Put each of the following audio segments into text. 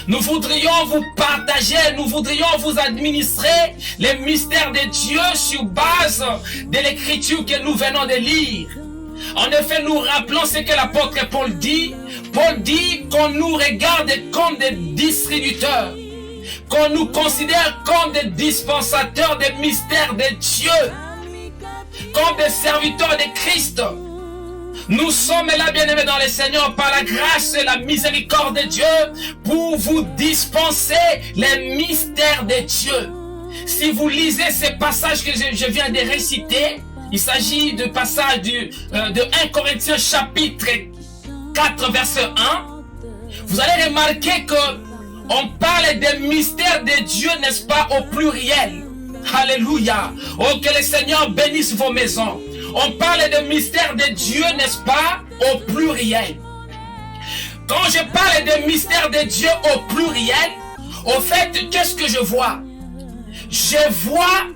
Nous voudrions vous partager, nous voudrions vous administrer les mystères de Dieu sur base de l'écriture que nous venons de lire. En effet, nous rappelons ce que l'apôtre Paul dit. Paul dit qu'on nous regarde comme des distributeurs, qu'on nous considère comme des dispensateurs des mystères de Dieu, comme des serviteurs de Christ. Nous sommes là, bien-aimés dans le Seigneur, par la grâce et la miséricorde de Dieu, pour vous dispenser les mystères de Dieu. Si vous lisez ces passages que je viens de réciter, il s'agit du passage de 1 Corinthiens chapitre 4, verset 1. Vous allez remarquer qu'on parle des mystères de Dieu, n'est-ce pas, au pluriel. Alléluia. Oh, que le Seigneur bénisse vos maisons. On parle de mystère de Dieu, n'est-ce pas, au pluriel. Quand je parle de mystère de Dieu au pluriel, au fait, qu'est-ce que je vois? Je vois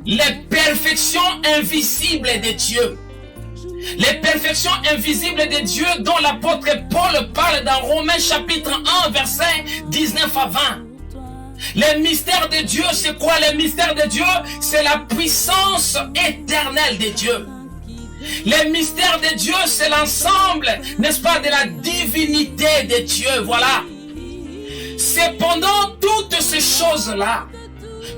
les perfections invisibles de Dieu. Les perfections invisibles de Dieu dont l'apôtre Paul parle dans Romains chapitre 1, verset 19 à 20. Les mystères de Dieu, c'est quoi les mystères de Dieu? C'est la puissance éternelle de Dieu. Les mystères de Dieu, c'est l'ensemble, n'est-ce pas, de la divinité de Dieu, voilà. Cependant, toutes ces choses-là,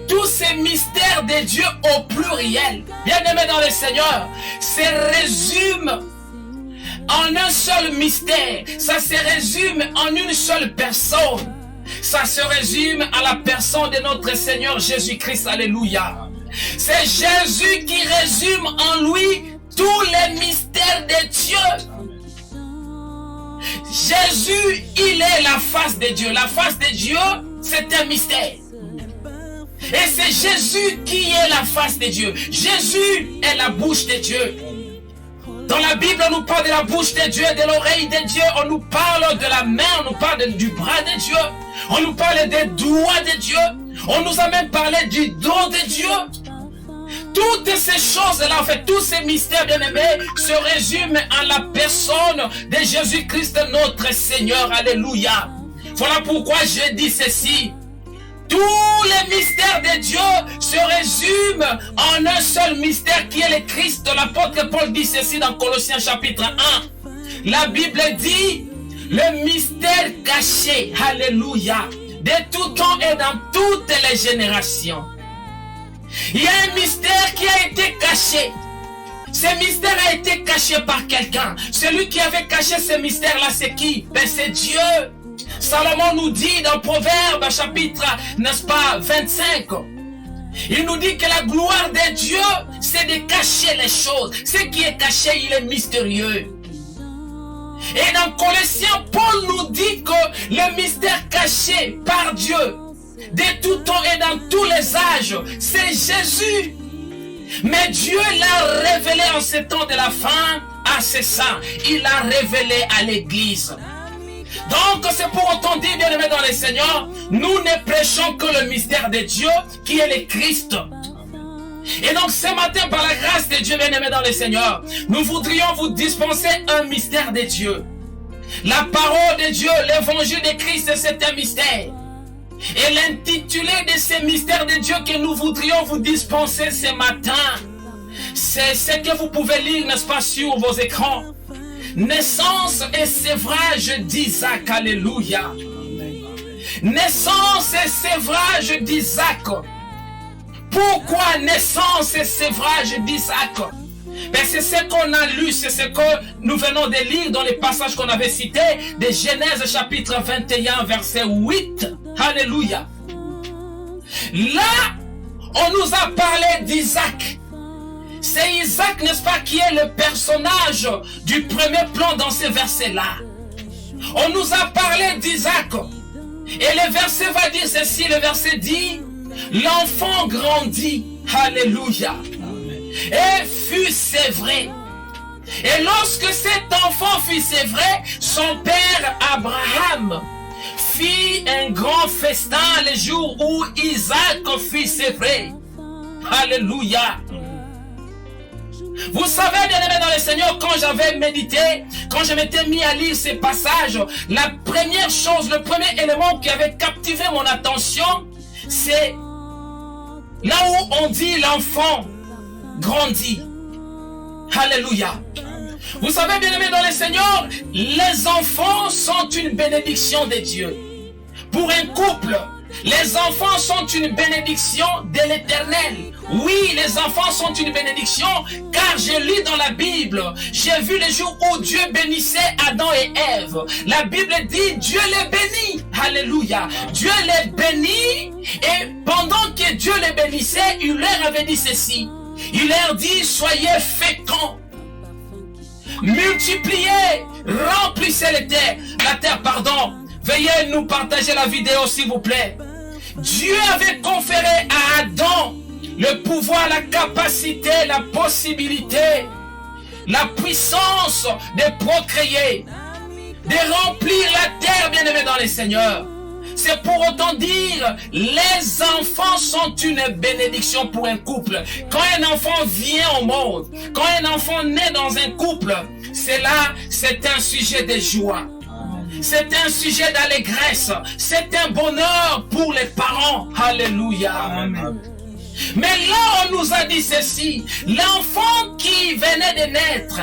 tous ces mystères de Dieu au pluriel, bien-aimés dans le Seigneur, se résument en un seul mystère. Ça se résume en une seule personne. Ça se résume à la personne de notre Seigneur Jésus-Christ. Alléluia. C'est Jésus qui résume en lui tous les mystères de Dieu. Jésus, il est la face de Dieu. La face de Dieu, c'est un mystère. Et c'est Jésus qui est la face de Dieu. Jésus est la bouche de Dieu. Dans la Bible, on nous parle de la bouche de Dieu, de l'oreille de Dieu. On nous parle de la main, on nous parle du bras de Dieu. On nous parle des doigts de Dieu. On nous a même parlé du dos de Dieu. Toutes ces choses-là, en fait, tous ces mystères bien-aimés se résument en la personne de Jésus-Christ, notre Seigneur. Alléluia. Voilà pourquoi je dis ceci. Tous les mystères de Dieu se résument en un seul mystère qui est le Christ. L'apôtre Paul dit ceci dans Colossiens chapitre 1. La Bible dit, le mystère caché, alléluia, de tout temps et dans toutes les générations. Il y a un mystère qui a été caché. Ce mystère a été caché par quelqu'un. Celui qui avait caché ce mystère-là, c'est qui? Ben, c'est Dieu. Salomon nous dit dans Proverbe chapitre, n'est-ce pas, 25. Il nous dit que la gloire de Dieu, c'est de cacher les choses. Ce qui est caché, il est mystérieux. Et dans Colossiens, Paul nous dit que le mystère caché par Dieu, de tout temps et dans tous les âges, c'est Jésus. Mais Dieu l'a révélé en ce temps de la fin à ses saints. Il l'a révélé à l'Église. Donc c'est pour autant dire, bien-aimés dans le Seigneur, nous ne prêchons que le mystère de Dieu qui est le Christ. Et donc ce matin, par la grâce de Dieu, bien-aimés dans le Seigneur, nous voudrions vous dispenser un mystère de Dieu. La parole de Dieu, l'évangile de Christ, c'est un mystère. Et l'intitulé de ce mystère de Dieu que nous voudrions vous dispenser ce matin, c'est ce que vous pouvez lire, n'est-ce pas, sur vos écrans. Naissance et sévrage d'Isaac, alléluia. Naissance et sévrage d'Isaac. Pourquoi naissance et sévrage d'Isaac? Ben, c'est ce qu'on a lu, c'est ce que nous venons de lire dans les passages qu'on avait cités de Genèse chapitre 21 verset 8. Alléluia. Là, on nous a parlé d'Isaac. C'est Isaac, n'est-ce pas, qui est le personnage du premier plan dans ces versets-là. On nous a parlé d'Isaac. Et le verset va dire ceci, le verset dit, l'enfant grandit, alléluia, et fut sévré. Et lorsque cet enfant fut sévré, son père Abraham fit un grand festin le jour où Isaac fut sévré. Alléluia. Vous savez, bien aimé dans le Seigneur, quand j'avais médité, quand je m'étais mis à lire ces passages, la première chose, le premier élément qui avait captivé mon attention, c'est là où on dit l'enfant grandit. Alléluia. Vous savez, bien aimé dans le Seigneur, les enfants sont une bénédiction de Dieu. Pour un couple, les enfants sont une bénédiction de l'Éternel. Oui, les enfants sont une bénédiction, car j'ai lu dans la Bible, j'ai vu les jours où Dieu bénissait Adam et Ève. La Bible dit, Dieu les bénit. Alléluia. Dieu les bénit, et pendant que Dieu les bénissait, il leur avait dit ceci. Il leur dit, soyez féconds, multipliez, remplissez la terre, pardon. Veuillez nous partager la vidéo, s'il vous plaît. Dieu avait conféré à Adam le pouvoir, la capacité, la possibilité, la puissance de procréer, de remplir la terre, bien-aimé dans les Seigneurs. C'est pour autant dire, les enfants sont une bénédiction pour un couple. Quand un enfant vient au monde, quand un enfant naît dans un couple, c'est un sujet de joie. C'est un sujet d'allégresse. C'est un bonheur pour les parents. Alléluia. Amen. Mais là, on nous a dit ceci. L'enfant qui venait de naître,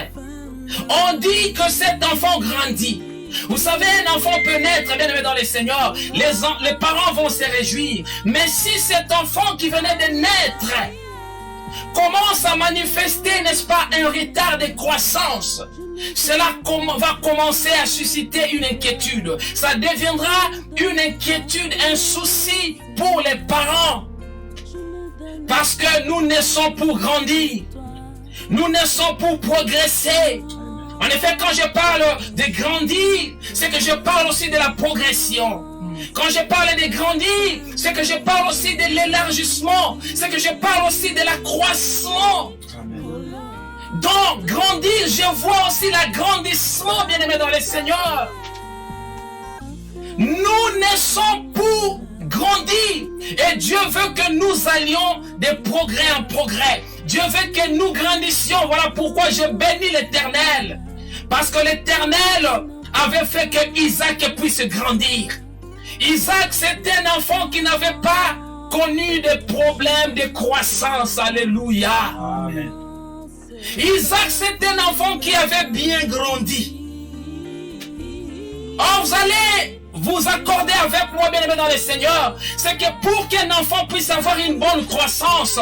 on dit que cet enfant grandit. Vous savez, un enfant peut naître, bien aimé dans les Seigneurs. Les parents vont se réjouir. Mais si cet enfant qui venait de naître commence à manifester, n'est-ce pas, un retard de croissance, cela va commencer à susciter une inquiétude. Ça deviendra une inquiétude, un souci pour les parents. Parce que nous naissons pour grandir. Nous naissons pour progresser. En effet, quand je parle de grandir, c'est que je parle aussi de la progression. Quand je parle de grandir, c'est que je parle aussi de l'élargissement. C'est que je parle aussi de l'accroissement. Donc, grandir, je vois aussi l'agrandissement, bien-aimé dans le Seigneur. Nous naissons pour grandir. Et Dieu veut que nous allions de progrès en progrès. Dieu veut que nous grandissions. Voilà pourquoi je bénis l'Éternel. Parce que l'Éternel avait fait que Isaac puisse grandir. Isaac, c'était un enfant qui n'avait pas connu de problèmes de croissance. Alléluia. Amen. Isaac, c'est un enfant qui avait bien grandi. Or, vous allez vous accorder avec moi, bien-aimé dans le Seigneur, c'est que pour qu'un enfant puisse avoir une bonne croissance,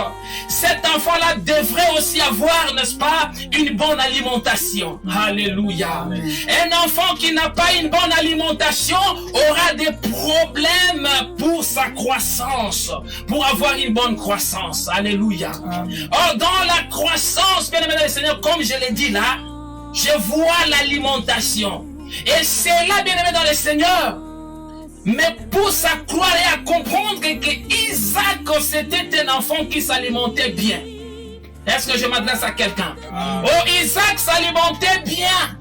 cet enfant-là devrait aussi avoir, n'est-ce pas, une bonne alimentation. Alléluia. Amen. Un enfant qui n'a pas une bonne alimentation aura des problèmes pour sa croissance, pour avoir une bonne croissance. Alléluia. Amen. Or, dans la croissance, bien-aimé dans le Seigneur, comme je l'ai dit là, je vois l'alimentation. Et c'est là, bien-aimé dans le Seigneur, mais pour s'accroire et à comprendre que Isaac, c'était un enfant qui s'alimentait bien. Est-ce que je m'adresse à quelqu'un? Oh, Isaac s'alimentait bien.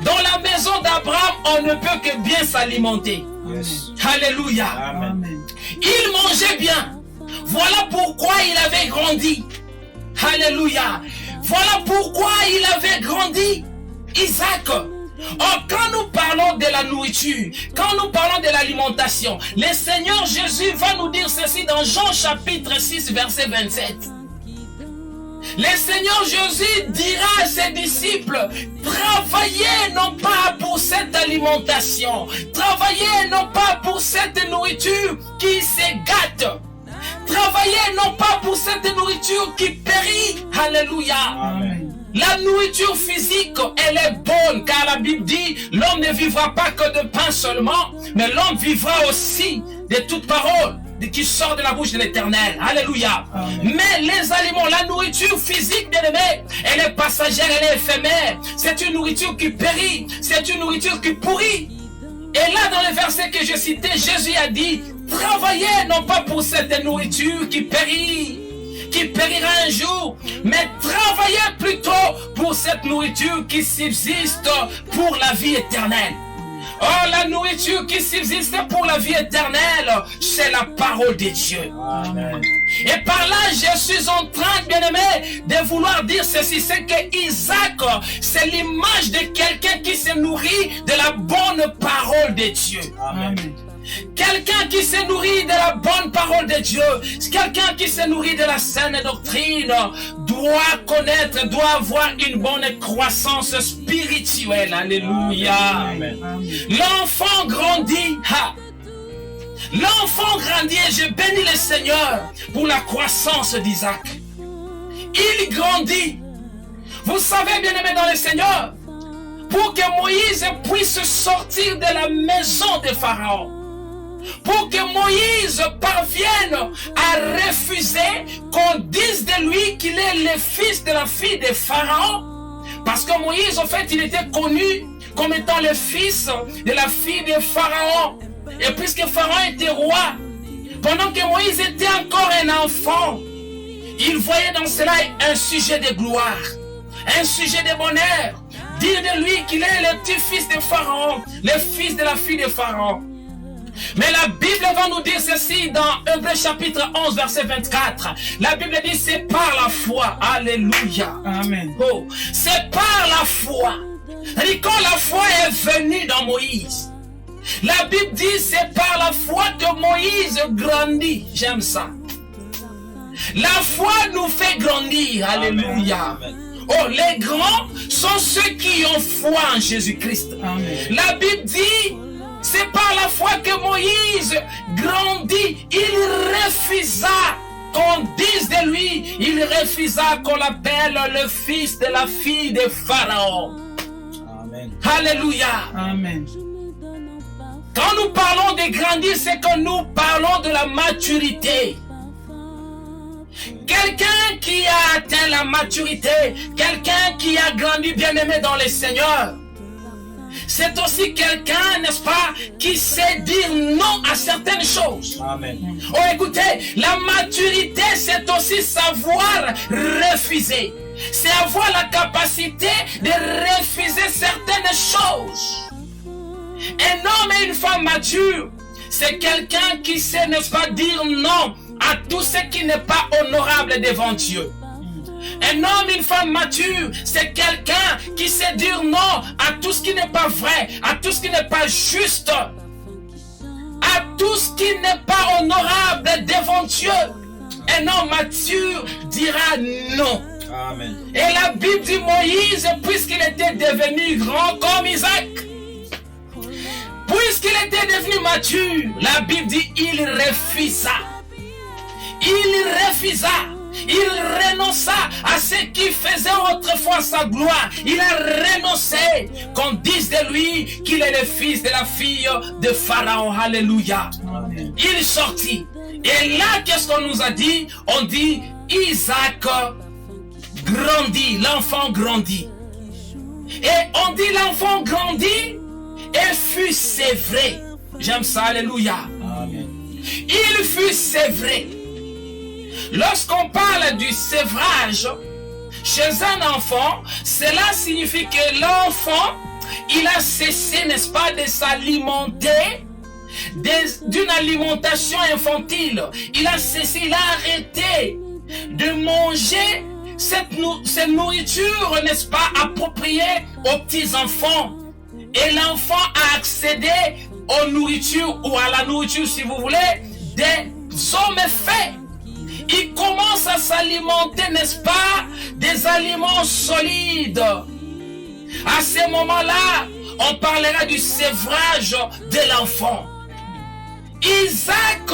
Dans la maison d'Abraham, on ne peut que bien s'alimenter. Yes. Alléluia. Amen. Il mangeait bien. Voilà pourquoi il avait grandi. Alléluia. Voilà pourquoi il avait grandi. Isaac. Or, quand nous parlons de la nourriture, quand nous parlons de l'alimentation, le Seigneur Jésus va nous dire ceci dans Jean chapitre 6, verset 27. Le Seigneur Jésus dira à ses disciples, travaillez non pas pour cette alimentation, travaillez non pas pour cette nourriture qui se gâte, travaillez non pas pour cette nourriture qui périt. Alléluia. Amen. La nourriture physique, elle est bonne, car la Bible dit, l'homme ne vivra pas que de pain seulement, mais l'homme vivra aussi de toute parole qui sort de la bouche de l'Éternel. Alléluia. Amen. Mais les aliments, la nourriture physique, bien aimé, elle est passagère, elle est éphémère. C'est une nourriture qui périt, c'est une nourriture qui pourrit. Et là, dans le verset que je citais, Jésus a dit, travaillez non pas pour cette nourriture qui périt, qui périra un jour, mais travaillez plutôt pour cette nourriture qui subsiste pour la vie éternelle. Oh, la nourriture qui subsiste pour la vie éternelle, c'est la parole de Dieu. Amen. Et par là, je suis en train, bien-aimé, de vouloir dire ceci, c'est que Isaac, c'est l'image de quelqu'un qui se nourrit de la bonne parole de Dieu. Amen. Quelqu'un qui se nourrit de la bonne parole de Dieu, quelqu'un qui se nourrit de la saine doctrine, doit connaître, doit avoir une bonne croissance spirituelle. Alléluia. Amen. L'enfant grandit. L'enfant grandit et je bénis le Seigneur pour la croissance d'Isaac. Il grandit. Vous savez, bien-aimé dans le Seigneur, pour que Moïse puisse sortir de la maison de Pharaon, pour que Moïse parvienne à refuser qu'on dise de lui qu'il est le fils de la fille de Pharaon, parce que Moïse, en fait, il était connu comme étant le fils de la fille de Pharaon. Et puisque Pharaon était roi, pendant que Moïse était encore un enfant, il voyait dans cela un sujet de gloire, un sujet de bonheur. Dire de lui qu'il est le petit-fils de Pharaon, le fils de la fille de Pharaon. Mais la Bible va nous dire ceci dans Hébreux chapitre 11 verset 24. La Bible dit c'est par la foi. Alléluia. Amen. Oh, c'est par la foi. C'est-à-dire quand la foi est venue dans Moïse, la Bible dit c'est par la foi que Moïse grandit. J'aime ça. La foi nous fait grandir. Alléluia. Amen. Oh, les grands sont ceux qui ont foi en Jésus-Christ. Amen. La Bible dit c'est par la foi que Moïse grandit. Il refusa qu'on dise de lui, il refusa qu'on l'appelle le fils de la fille de Pharaon. Amen. Alléluia. Amen. Quand nous parlons de grandir, c'est que nous parlons de la maturité. Quelqu'un qui a atteint la maturité, quelqu'un qui a grandi bien-aimé dans le Seigneur, c'est aussi quelqu'un, n'est-ce pas, qui sait dire non à certaines choses. Amen. Oh, écoutez, la maturité, c'est aussi savoir refuser. C'est avoir la capacité de refuser certaines choses. Un homme et une femme mature, c'est quelqu'un qui sait, n'est-ce pas, dire non à tout ce qui n'est pas honorable devant Dieu. Un homme, une femme mature, c'est quelqu'un qui sait dire non à tout ce qui n'est pas vrai, à tout ce qui n'est pas juste, à tout ce qui n'est pas honorable devant Dieu. Un homme mature dira non. Amen. Et la Bible dit Moïse, puisqu'il était devenu grand comme Isaac, puisqu'il était devenu mature, la Bible dit il refusa. Il refusa. Il renonça à ce qui faisait autrefois sa gloire. Il a renoncé qu'on dise de lui qu'il est le fils de la fille de Pharaon. Alléluia. Amen. Il sortit. Et là, qu'est-ce qu'on nous a dit? On dit Isaac grandit. L'enfant grandit. Et on dit l'enfant grandit et fut sévré. J'aime ça. Alléluia. Amen. Il fut sévré. Lorsqu'on parle du sévrage chez un enfant, cela signifie que l'enfant, il a cessé, n'est-ce pas, de s'alimenter d'une alimentation infantile. Il a cessé, il a arrêté de manger cette nourriture, n'est-ce pas, appropriée aux petits-enfants. Et l'enfant a accédé aux nourritures, ou à la nourriture, si vous voulez, des hommes faits. Il commence à s'alimenter, n'est-ce pas, des aliments solides. À ce moment-là, on parlera du sévrage de l'enfant. Isaac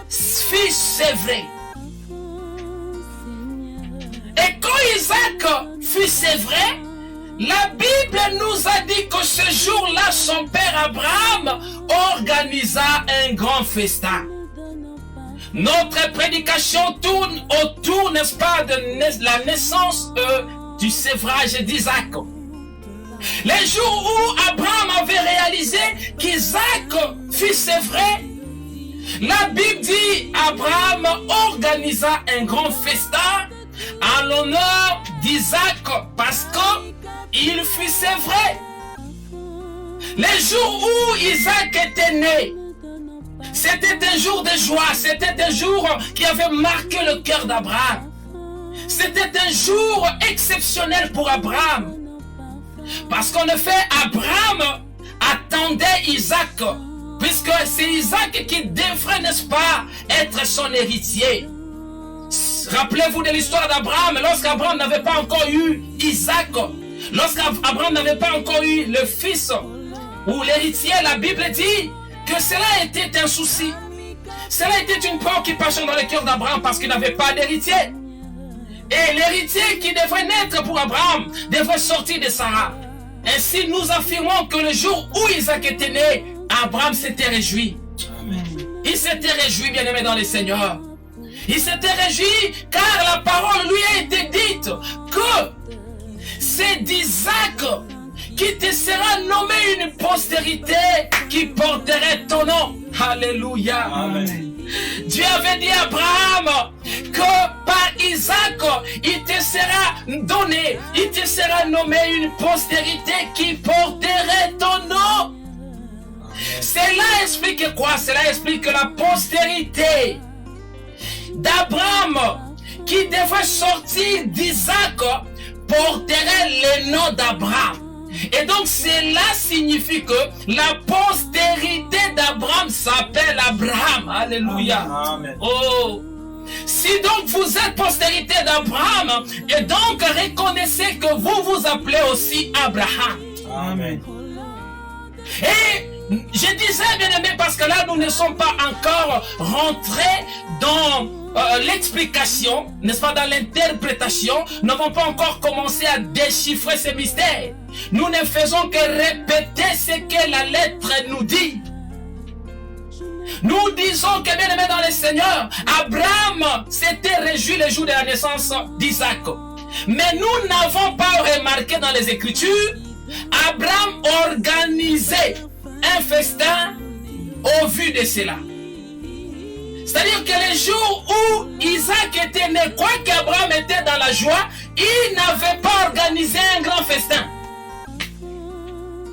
fut sévré. Et quand Isaac fut sévré, la Bible nous a dit que ce jour-là, son père Abraham organisa un grand festin. Notre prédication tourne autour, n'est-ce pas, de la naissance du sévrage d'Isaac. Les jours où Abraham avait réalisé qu'Isaac fut sévré, la Bible dit Abraham organisa un grand festin en l'honneur d'Isaac parce qu'il fut sévré. Les jours où Isaac était né, c'était un jour de joie, c'était un jour qui avait marqué le cœur d'Abraham. C'était un jour exceptionnel pour Abraham. Parce qu'en effet, Abraham attendait Isaac, puisque c'est Isaac qui devrait, n'est-ce pas, être son héritier. Rappelez-vous de l'histoire d'Abraham, lorsqu'Abraham n'avait pas encore eu Isaac, lorsqu'Abraham n'avait pas encore eu le fils ou l'héritier, la Bible dit que cela était un souci. Cela était une préoccupation dans le cœur d'Abraham parce qu'il n'avait pas d'héritier. Et l'héritier qui devrait naître pour Abraham devrait sortir de Sarah. Ainsi, nous affirmons que le jour où Isaac était né, Abraham s'était réjoui. Amen. Il s'était réjoui, bien-aimé dans le Seigneur. Il s'était réjoui car la parole lui a été dite que c'est d'Isaac qui te sera nommé une postérité qui porterait ton nom. Alléluia. Amen. Dieu avait dit à Abraham que par Isaac, il te sera donné, il te sera nommé une postérité qui porterait ton nom. Cela explique quoi? Cela explique que la postérité d'Abraham qui devrait sortir d'Isaac porterait le nom d'Abraham. Et donc cela signifie que la postérité d'Abraham s'appelle Abraham. Alléluia. Amen. Oh. Si donc vous êtes postérité d'Abraham, et donc reconnaissez que vous vous appelez aussi Abraham. Amen. Et je disais, bien aimé, parce que là nous ne sommes pas encore rentrés dans l'explication, n'est-ce pas, dans l'interprétation. Nous n'avons pas encore commencé à déchiffrer ces mystères. Nous ne faisons que répéter ce que la lettre nous dit. Nous disons que, bien aimé dans le Seigneur, Abraham s'était réjoui le jour de la naissance d'Isaac. Mais nous n'avons pas remarqué dans les Écritures, Abraham organisait un festin au vu de cela. C'est-à-dire que le jour où Isaac était né, quoi qu'Abraham était dans la joie, il n'avait pas organisé un grand festin.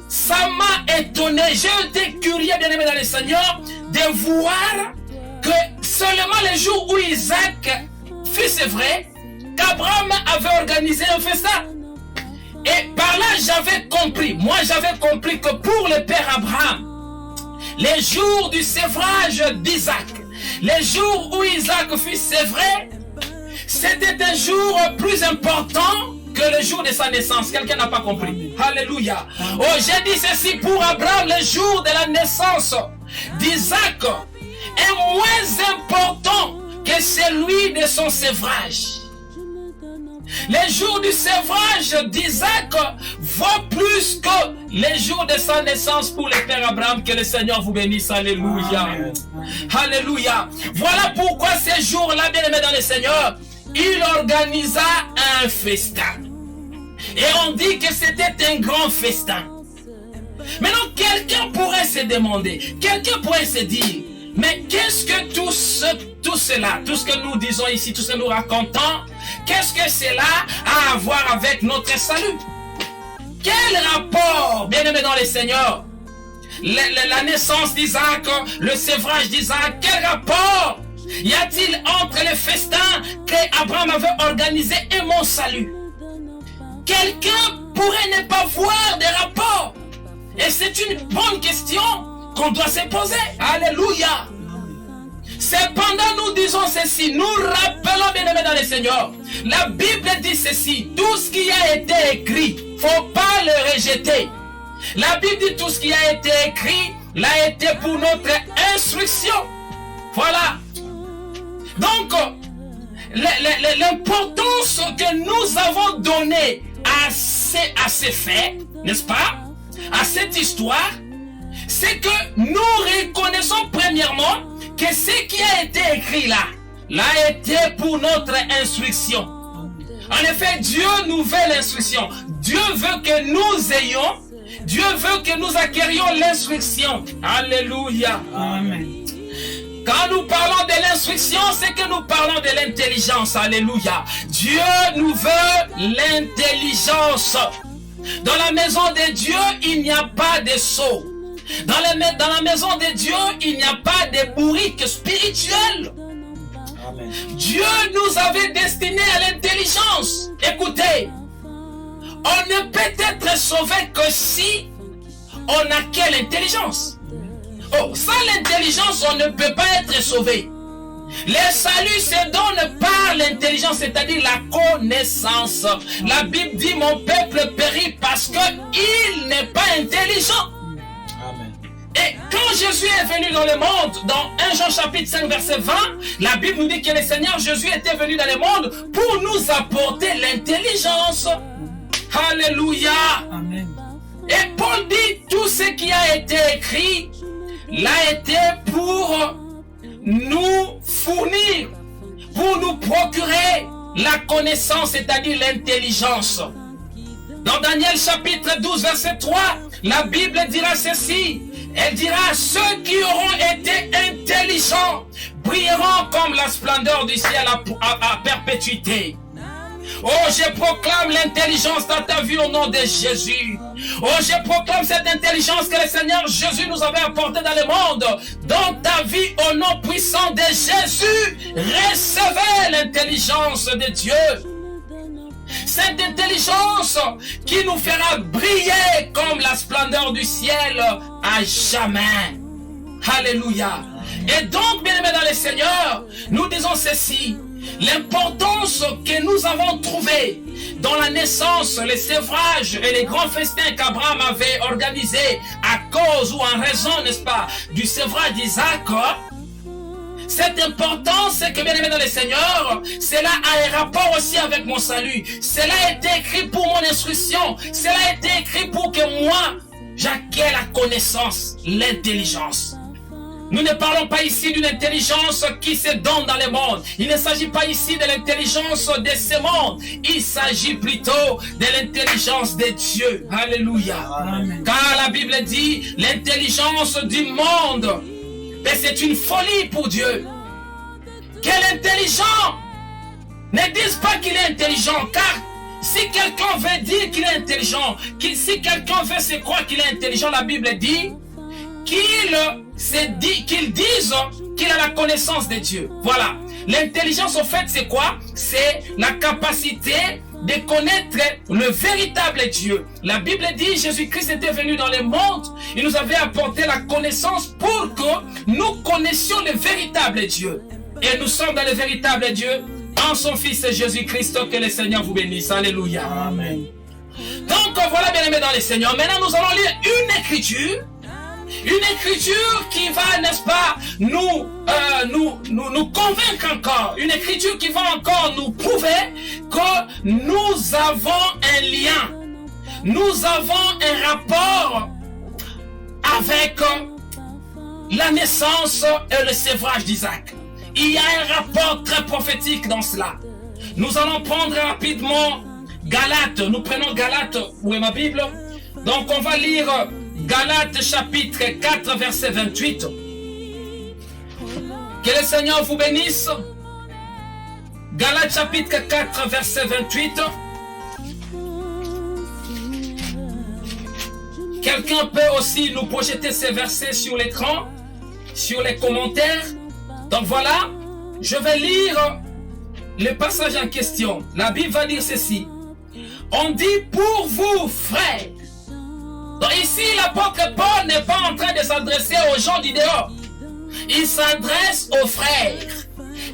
Ça m'a étonné. J'ai été curieux, bien aimé dans le Seigneur, de voir que seulement le jour où Isaac fut sévré, qu'Abraham avait organisé un festin. Et par là, j'avais compris, que pour le père Abraham, les jours du sévrage d'Isaac, les jours où Isaac fut sévré, c'était un jour plus important que le jour de sa naissance. Quelqu'un n'a pas compris. Alléluia. Oh, j'ai dit ceci, pour Abraham, le jour de la naissance d'Isaac est moins important que celui de son sévrage. Les jours du sévrage d'Isaac vaut plus que les jours de sa naissance pour le père Abraham. Que le Seigneur vous bénisse. Alléluia. Amen. Alléluia. Voilà pourquoi ces jours-là, bien aimés dans le Seigneur, il organisa un festin. Et on dit que c'était un grand festin. Maintenant, quelqu'un pourrait se demander, quelqu'un pourrait se dire, mais qu'est-ce que tout cela, tout ce que nous disons ici, tout ce que nous racontons, qu'est-ce que cela a à voir avec notre salut? Quel rapport, bien aimé dans le Seigneur, la naissance d'Isaac, le sévrage d'Isaac, quel rapport y a-t-il entre les festins qu'Abraham avait organisés et mon salut? Quelqu'un pourrait ne pas voir de rapport. Et c'est une bonne question qu'on doit se poser. Alléluia. Cependant, nous disons ceci, nous rappelons, bien aimés dans le Seigneur, la Bible dit ceci, tout ce qui a été écrit, il ne faut pas le rejeter. La Bible dit tout ce qui a été écrit, l'a été pour notre instruction. Voilà. Donc, l'importance que nous avons donnée à ces faits, n'est-ce pas, à cette histoire, c'est que nous reconnaissons premièrement que ce qui a été écrit là, l'a été pour notre instruction. En effet, Dieu nous veut l'instruction. Dieu veut que nous ayons, Dieu veut que nous acquérions l'instruction. Alléluia. Amen. Quand nous parlons de l'instruction, c'est que nous parlons de l'intelligence. Alléluia. Dieu nous veut l'intelligence. Dans la maison de Dieu, il n'y a pas de sceaux. Dans la maison de Dieu, il n'y a pas de bourriques spirituelles. Amen. Dieu nous avait destinés à l'intelligence. Écoutez, on ne peut être sauvé que si on a quelle intelligence? Oh, sans l'intelligence, on ne peut pas être sauvé. Le salut se donne par l'intelligence, c'est-à-dire la connaissance. La Bible dit, mon peuple périt parce qu'il n'est pas intelligent. Amen. Et quand Jésus est venu dans le monde, dans 1 Jean chapitre 5 verset 20, la Bible nous dit que le Seigneur Jésus était venu dans le monde pour nous apporter l'intelligence. Alléluia. Amen. Et Paul dit, tout ce qui a été écrit l'a été pour nous fournir, pour nous procurer la connaissance, c'est-à-dire l'intelligence. Dans Daniel chapitre 12 verset 3, la Bible dira ceci. Elle dira, ceux qui auront été intelligents brilleront comme la splendeur du ciel à perpétuité. Oh, je proclame l'intelligence dans ta vie au nom de Jésus. Oh, je proclame cette intelligence que le Seigneur Jésus nous avait apportée dans le monde. Dans ta vie, au nom puissant de Jésus, recevez l'intelligence de Dieu. Cette intelligence qui nous fera briller comme la splendeur du ciel à jamais. Alléluia. Et donc, bien-aimés dans le Seigneur, nous disons ceci. L'importance que nous avons trouvée dans la naissance, les sévrages et les grands festins qu'Abraham avait organisés à cause ou en raison, n'est-ce pas, du sévrage d'Isaac. Cette importance que, bien aimé dans le Seigneur, cela a un rapport aussi avec mon salut. Cela a été écrit pour mon instruction. Cela a été écrit pour que moi, j'acquière la connaissance, l'intelligence. Nous ne parlons pas ici d'une intelligence qui se donne dans le monde. Il ne s'agit pas ici de l'intelligence de ce monde. Il s'agit plutôt de l'intelligence de Dieu. Alléluia. Amen. Car la Bible dit, l'intelligence du monde, et c'est une folie pour Dieu. Quel intelligent! Ne disent pas qu'il est intelligent, car si quelqu'un veut dire qu'il est intelligent, si quelqu'un veut se croire qu'il est intelligent, la Bible dit qu'il dise qu'il a la connaissance de Dieu. Voilà. L'intelligence, au fait, c'est quoi? C'est la capacité de connaître le véritable Dieu. La Bible dit, Jésus-Christ était venu dans le monde, il nous avait apporté la connaissance pour que nous connaissions le véritable Dieu. Et nous sommes dans le véritable Dieu, en son Fils Jésus-Christ, que le Seigneur vous bénisse. Alléluia. Amen. Donc voilà, bien aimés dans le Seigneur. Maintenant, nous allons lire une écriture qui va, n'est-ce pas, nous convaincre encore. Une écriture qui va encore nous prouver que nous avons un lien. Nous avons un rapport avec la naissance et le sévrage d'Isaac. Il y a un rapport très prophétique dans cela. Nous allons prendre rapidement Galates. Nous prenons Galates. Où est ma Bible? Donc on va lire Galates chapitre 4 verset 28. Que le Seigneur vous bénisse. Galates chapitre 4 verset 28. Quelqu'un peut aussi nous projeter ces versets sur l'écran, sur les commentaires. Donc voilà, je vais lire le passage en question. La Bible va dire ceci. On dit pour vous, frères. Donc ici, l'apôtre Paul n'est pas en train de s'adresser aux gens du dehors. Il s'adresse aux frères.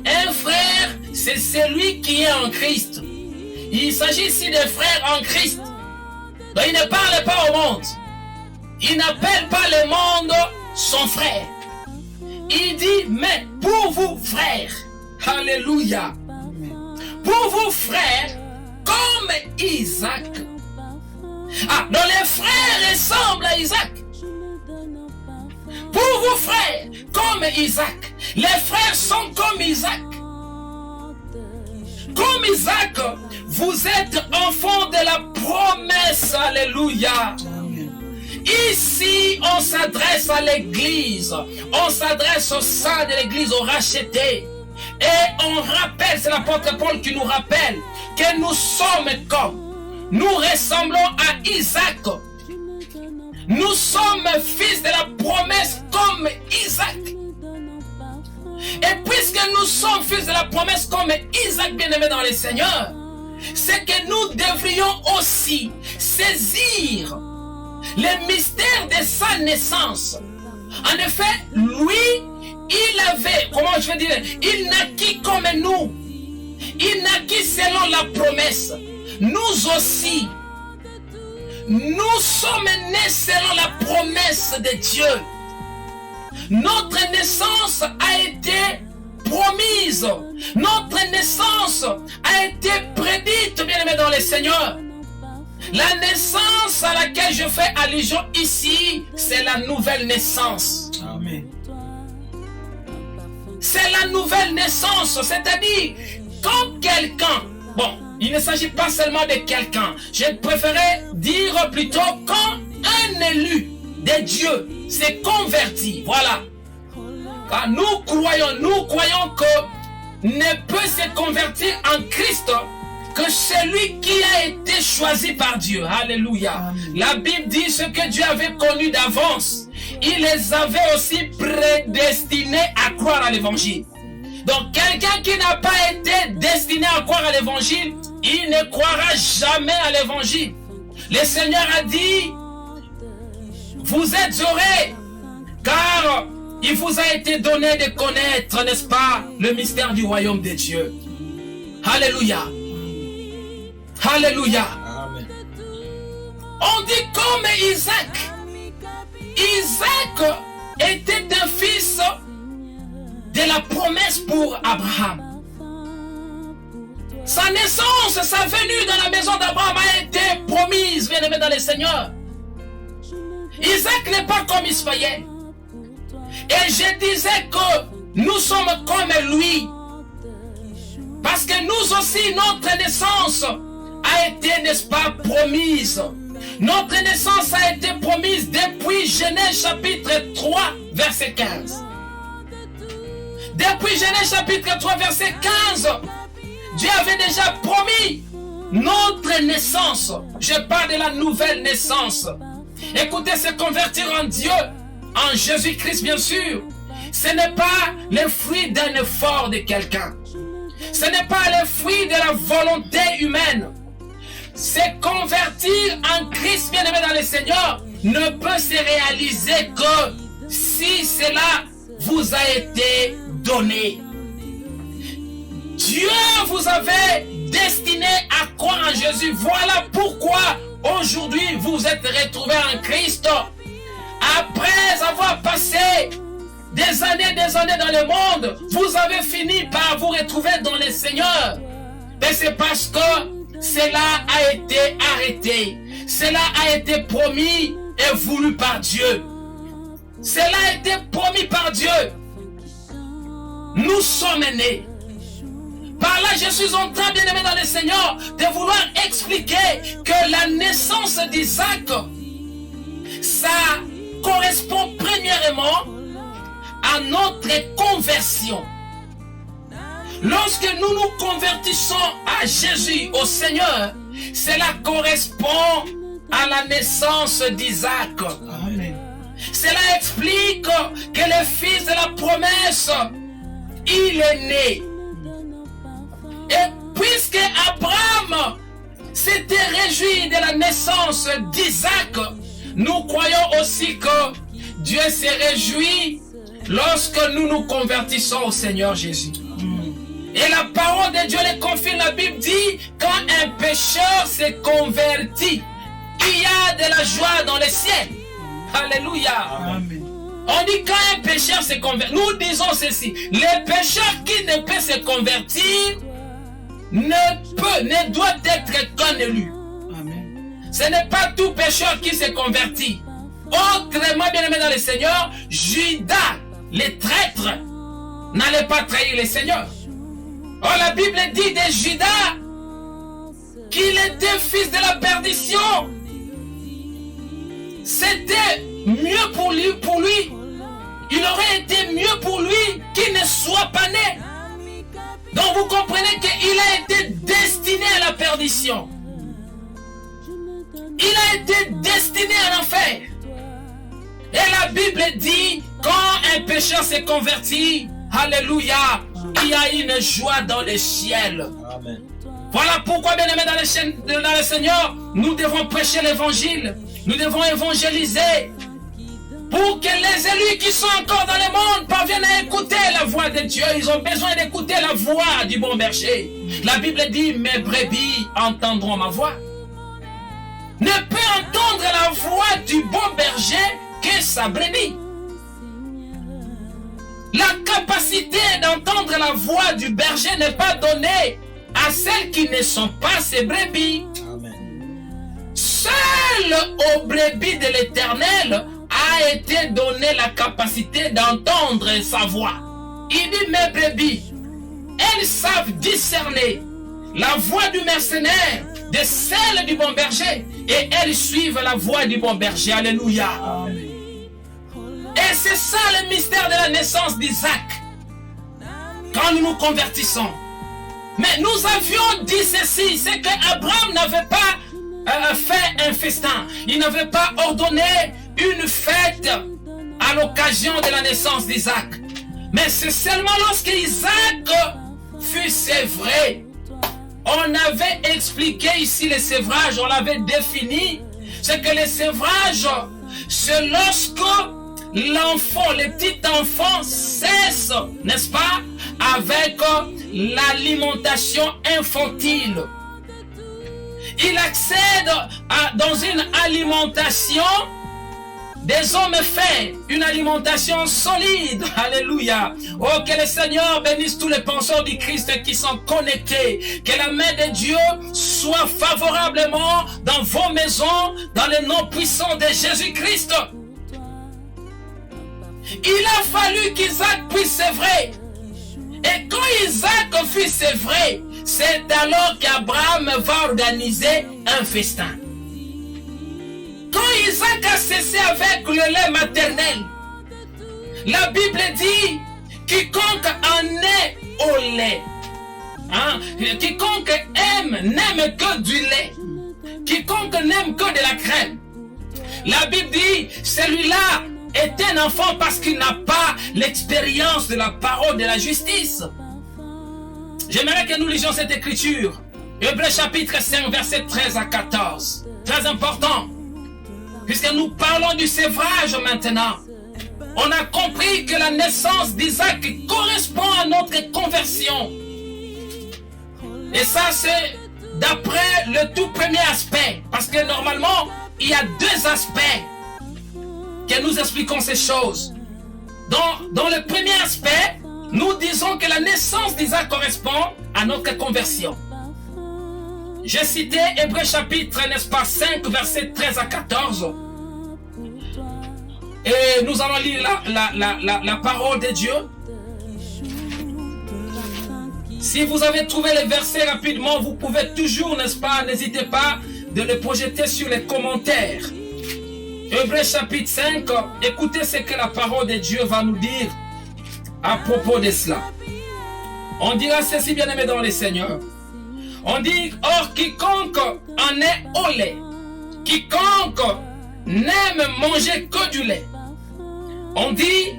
Un frère, c'est celui qui est en Christ. Il s'agit ici des frères en Christ. Donc il ne parle pas au monde. Il n'appelle pas le monde son frère. Il dit, mais pour vous, frères. Alléluia. Pour vous, frères, comme Isaac. Ah, donc les frères ressemblent à Isaac. Pour vous, frères, comme Isaac. Les frères sont comme Isaac. Comme Isaac, vous êtes enfants de la promesse. Alléluia. Ici, on s'adresse à l'église. On s'adresse au sein de l'église, aux rachetés. Et on rappelle, c'est l'apôtre Paul qui nous rappelle que nous sommes comme. nous ressemblons à Isaac. Nous sommes fils de la promesse comme Isaac. Et puisque nous sommes fils de la promesse comme Isaac, bien-aimé dans le Seigneur, c'est que nous devrions aussi saisir le mystère de sa naissance. En effet, lui, il avait, comment je veux dire, il naquit comme nous. Il naquit selon la promesse. Nous aussi, nous sommes nés selon la promesse de Dieu. Notre naissance a été promise. Notre naissance a été prédite, bien-aimé dans le Seigneur. La naissance à laquelle je fais allusion ici, c'est la nouvelle naissance. Amen. C'est la nouvelle naissance, c'est-à-dire quand quelqu'un, bon, il ne s'agit pas seulement de quelqu'un, je préférais dire plutôt quand un élu de Dieu s'est converti, voilà. Car nous croyons que ne peut se convertir en Christ que celui qui a été choisi par Dieu. Alléluia. La Bible dit ce que Dieu avait connu d'avance. Il les avait aussi prédestinés à croire à l'évangile. Donc quelqu'un qui n'a pas été destiné à croire à l'évangile, il ne croira jamais à l'évangile. Le Seigneur a dit, vous êtes heureux, car il vous a été donné de connaître, n'est-ce pas, le mystère du royaume de Dieu. Alléluia. Alléluia. Amen. On dit comme Isaac. Isaac était un fils de la promesse pour Abraham. Sa naissance, sa venue dans la maison d'Abraham a été promise, bien-aimé dans le Seigneur. Isaac n'est pas comme Ismaël. Et je disais que nous sommes comme lui. Parce que nous aussi, notre naissance a été, n'est-ce pas, promise. Notre naissance a été promise depuis Genèse chapitre 3, verset 15. Depuis Genèse chapitre 3, verset 15, Dieu avait déjà promis notre naissance. Je parle de la nouvelle naissance. Écoutez, se convertir en Dieu, en Jésus-Christ bien sûr, ce n'est pas le fruit d'un effort de quelqu'un. Ce n'est pas le fruit de la volonté humaine. Se convertir en Christ, bien-aimé dans le Seigneur, ne peut se réaliser que si cela vous a été donné. Dieu vous avait destiné à croire en Jésus. Voilà pourquoi aujourd'hui vous vous êtes retrouvés en Christ. Après avoir passé des années dans le monde, vous avez fini par vous retrouver dans le Seigneur. Mais c'est parce que cela a été arrêté. Cela a été promis et voulu par Dieu. Cela a été promis par Dieu. Nous sommes nés. Par là, je suis en train, bien-aimé dans le Seigneur, de vouloir expliquer que la naissance d'Isaac, ça correspond premièrement à notre conversion. Lorsque nous nous convertissons à Jésus, au Seigneur, cela correspond à la naissance d'Isaac. Amen. Cela explique que le fils de la promesse, il est né. Et puisque Abraham s'était réjoui de la naissance d'Isaac, nous croyons aussi que Dieu s'est réjoui lorsque nous nous convertissons au Seigneur Jésus. Et la parole de Dieu le confirme. La Bible dit, quand un pécheur se convertit, il y a de la joie dans le ciel. Alléluia. Amen. On dit quand un pécheur se convertit. Nous disons ceci. Le pécheur qui ne peut se convertir ne doit être qu'un élu. Amen. Ce n'est pas tout pécheur qui se convertit. Autrement, bien-aimé dans le Seigneur, Judas, le traître, n'allait pas trahir le Seigneur. Oh, la Bible dit de Judas qu'il était fils de la perdition. C'était mieux pour lui. Il aurait été mieux pour lui qu'il ne soit pas né. Donc vous comprenez qu'il a été destiné à la perdition. Il a été destiné à l'enfer. Et la Bible dit, quand un pécheur s'est converti, alléluia, il y a une joie dans les ciels. Amen. Voilà pourquoi, bien-aimés dans le Seigneur, nous devons prêcher l'évangile. Nous devons évangéliser pour que les élus qui sont encore dans le monde parviennent à écouter la voix de Dieu. Ils ont besoin d'écouter la voix du bon berger. La Bible dit, mes brebis entendront ma voix. Ne peut entendre la voix du bon berger que sa brebis. La capacité d'entendre la voix du berger n'est pas donnée à celles qui ne sont pas ses brebis. Amen. Seul aux brebis de l'Éternel a été donné la capacité d'entendre sa voix. Il dit, mes brebis, elles savent discerner la voix du mercenaire de celle du bon berger et elles suivent la voix du bon berger. Alléluia. Amen. Et c'est ça le mystère de la naissance d'Isaac. Quand nous nous convertissons. Mais nous avions dit ceci, c'est qu'Abraham n'avait pas fait un festin. Il n'avait pas ordonné une fête à l'occasion de la naissance d'Isaac. Mais c'est seulement lorsque Isaac fut sévré. On avait expliqué ici le sévrage, on l'avait défini. C'est que le sévrage, c'est lorsque l'enfant, le petit enfant cesse, n'est-ce pas, avec l'alimentation infantile. Il accède dans une alimentation des hommes faits, une alimentation solide. Alléluia. Oh, que le Seigneur bénisse tous les penseurs du Christ qui sont connectés. Que la main de Dieu soit favorablement dans vos maisons, dans le nom puissant de Jésus-Christ. Il a fallu qu'Isaac puisse sévrer. Et quand Isaac fut sévré, c'est alors qu'Abraham va organiser un festin. Quand Isaac a cessé avec le lait maternel, la Bible dit, quiconque en est au lait, quiconque n'aime que du lait, quiconque n'aime que de la crème. La Bible dit, celui-là est un enfant parce qu'il n'a pas l'expérience de la parole de la justice. J'aimerais que nous lisions cette écriture. Hébreux chapitre 5, verset 13 à 14. Très important. Puisque nous parlons du sévrage maintenant. On a compris que la naissance d'Isaac correspond à notre conversion. Et ça, c'est d'après le tout premier aspect. Parce que normalement, il y a deux aspects que nous expliquons ces choses. Dans le premier aspect, nous disons que la naissance d'Isaac correspond à notre conversion. J'ai cité Hébreux chapitre, n'est-ce pas, 5, versets 13 à 14. Et nous allons lire la parole de Dieu. Si vous avez trouvé les versets rapidement, vous pouvez toujours, n'est-ce pas, n'hésitez pas de les projeter sur les commentaires. Hébreux chapitre 5, écoutez ce que la parole de Dieu va nous dire à propos de cela. On dira ceci, bien-aimé dans le Seigneur. On dit, or quiconque en est au lait, quiconque n'aime manger que du lait. On dit,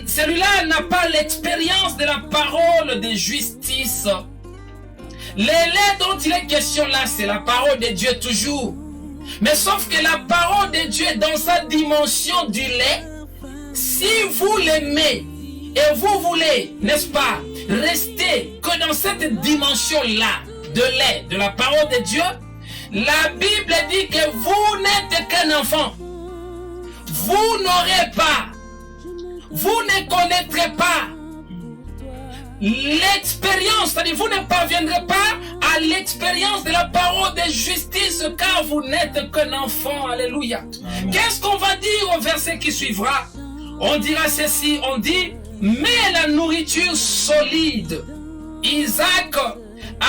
celui-là n'a pas l'expérience de la parole de justice. Le lait dont il est question là, c'est la parole de Dieu toujours. Mais sauf que la parole de Dieu est dans sa dimension du lait. Si vous l'aimez et vous voulez, n'est-ce pas, rester que dans cette dimension-là de lait, de la parole de Dieu, la Bible dit que vous n'êtes qu'un enfant. Vous n'aurez pas, vous ne connaîtrez pas l'expérience, c'est-à-dire vous ne parviendrez pas à l'expérience de la parole de justice car vous n'êtes qu'un enfant. Alléluia. Qu'est-ce qu'on va dire au verset qui suivra? On dira ceci, on dit, mais la nourriture solide. Isaac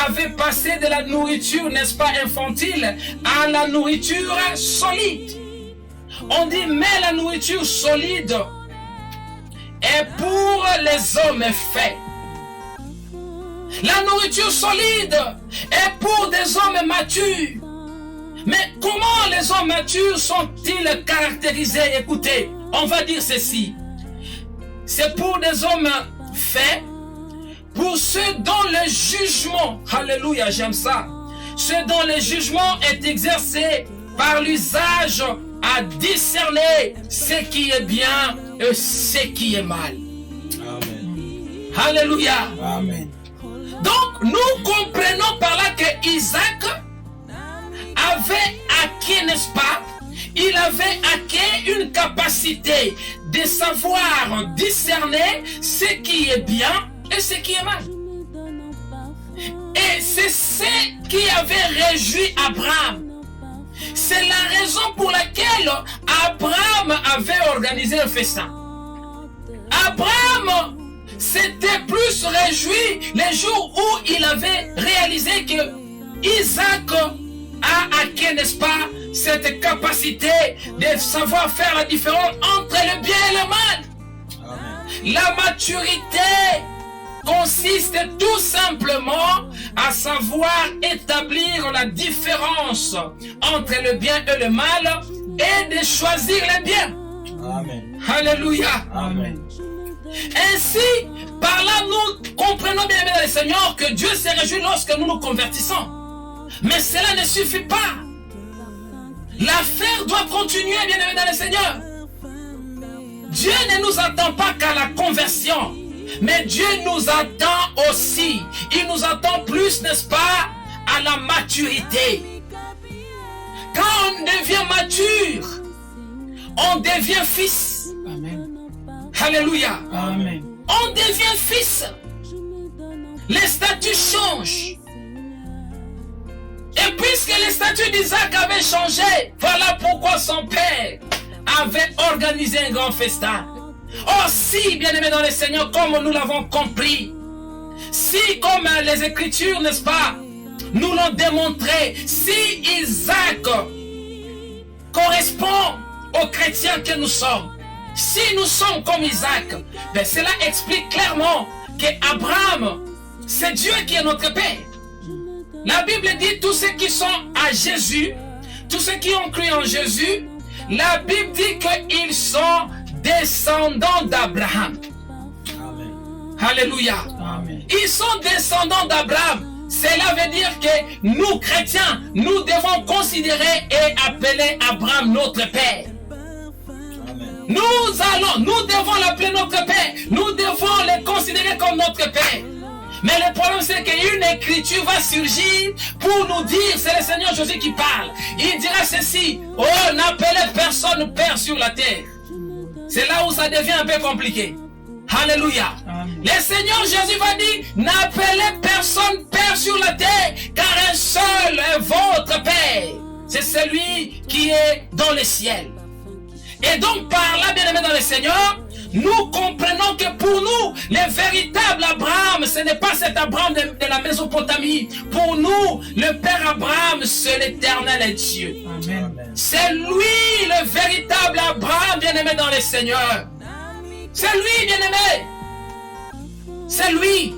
avait passé de la nourriture, n'est-ce pas, infantile à la nourriture solide. On dit, mais la nourriture solide est pour les hommes faits. La nourriture solide est pour des hommes matures. Mais comment les hommes matures sont-ils caractérisés? Écoutez, on va dire ceci. C'est pour des hommes faits, pour ceux dont le jugement, alléluia, j'aime ça, ceux dont le jugement est exercé par l'usage à discerner ce qui est bien et ce qui est mal. Amen. Alléluia. Amen. Donc, nous comprenons par là que Isaac avait acquis, n'est-ce pas? Il avait acquis une capacité de savoir discerner ce qui est bien et ce qui est mal. Et c'est ce qui avait réjoui Abraham. C'est la raison pour laquelle Abraham avait organisé un festin. Abraham s'était plus réjoui les jours où il avait réalisé que Isaac a acquis, n'est-ce pas, cette capacité de savoir faire la différence entre le bien et le mal. Amen. La maturité consiste tout simplement à savoir établir la différence entre le bien et le mal et de choisir le bien. Amen. Alléluia. Amen. Ainsi, par là, nous comprenons bien, bien, le Seigneur, que Dieu se réjouit lorsque nous nous convertissons. Mais cela ne suffit pas. L'affaire doit continuer, bien aimé dans le Seigneur. Dieu ne nous attend pas qu'à la conversion, mais Dieu nous attend aussi. Il nous attend plus, n'est-ce pas, à la maturité. Quand on devient mature, on devient fils. Amen. Alléluia. Amen. On devient fils. Les statuts changent. Et puisque les statuts d'Isaac avaient changé, voilà pourquoi son père avait organisé un grand festin. Oh, si, bien-aimés dans le Seigneur, comme nous l'avons compris, si, comme les Écritures, n'est-ce pas, nous l'ont démontré, si Isaac correspond aux chrétiens que nous sommes, si nous sommes comme Isaac, ben cela explique clairement qu'Abraham, c'est Dieu qui est notre Père. La Bible dit tous ceux qui sont à Jésus, tous ceux qui ont cru en Jésus, la Bible dit qu'ils sont descendants d'Abraham. Amen. Alléluia. Amen. Ils sont descendants d'Abraham. Cela veut dire que nous, chrétiens, nous devons considérer et appeler Abraham notre Père. Amen. Nous devons l'appeler notre Père. Nous devons le considérer comme notre Père. Mais le problème, c'est qu'une écriture va surgir pour nous dire, c'est le Seigneur Jésus qui parle. Il dira ceci: oh, n'appelez personne Père sur la terre. C'est là où ça devient un peu compliqué. Alléluia. Amen. Le Seigneur Jésus va dire: n'appelez personne Père sur la terre, car un seul est votre Père. C'est celui qui est dans le ciel. Et donc, par là, bien-aimés dans le Seigneur, nous comprenons que pour nous, le véritable Abraham, ce n'est pas cet Abraham de la Mésopotamie. Pour nous, le Père Abraham, c'est l'Éternel Dieu. Amen. C'est lui le véritable Abraham, bien-aimé dans le Seigneur. C'est lui, bien-aimé. C'est lui.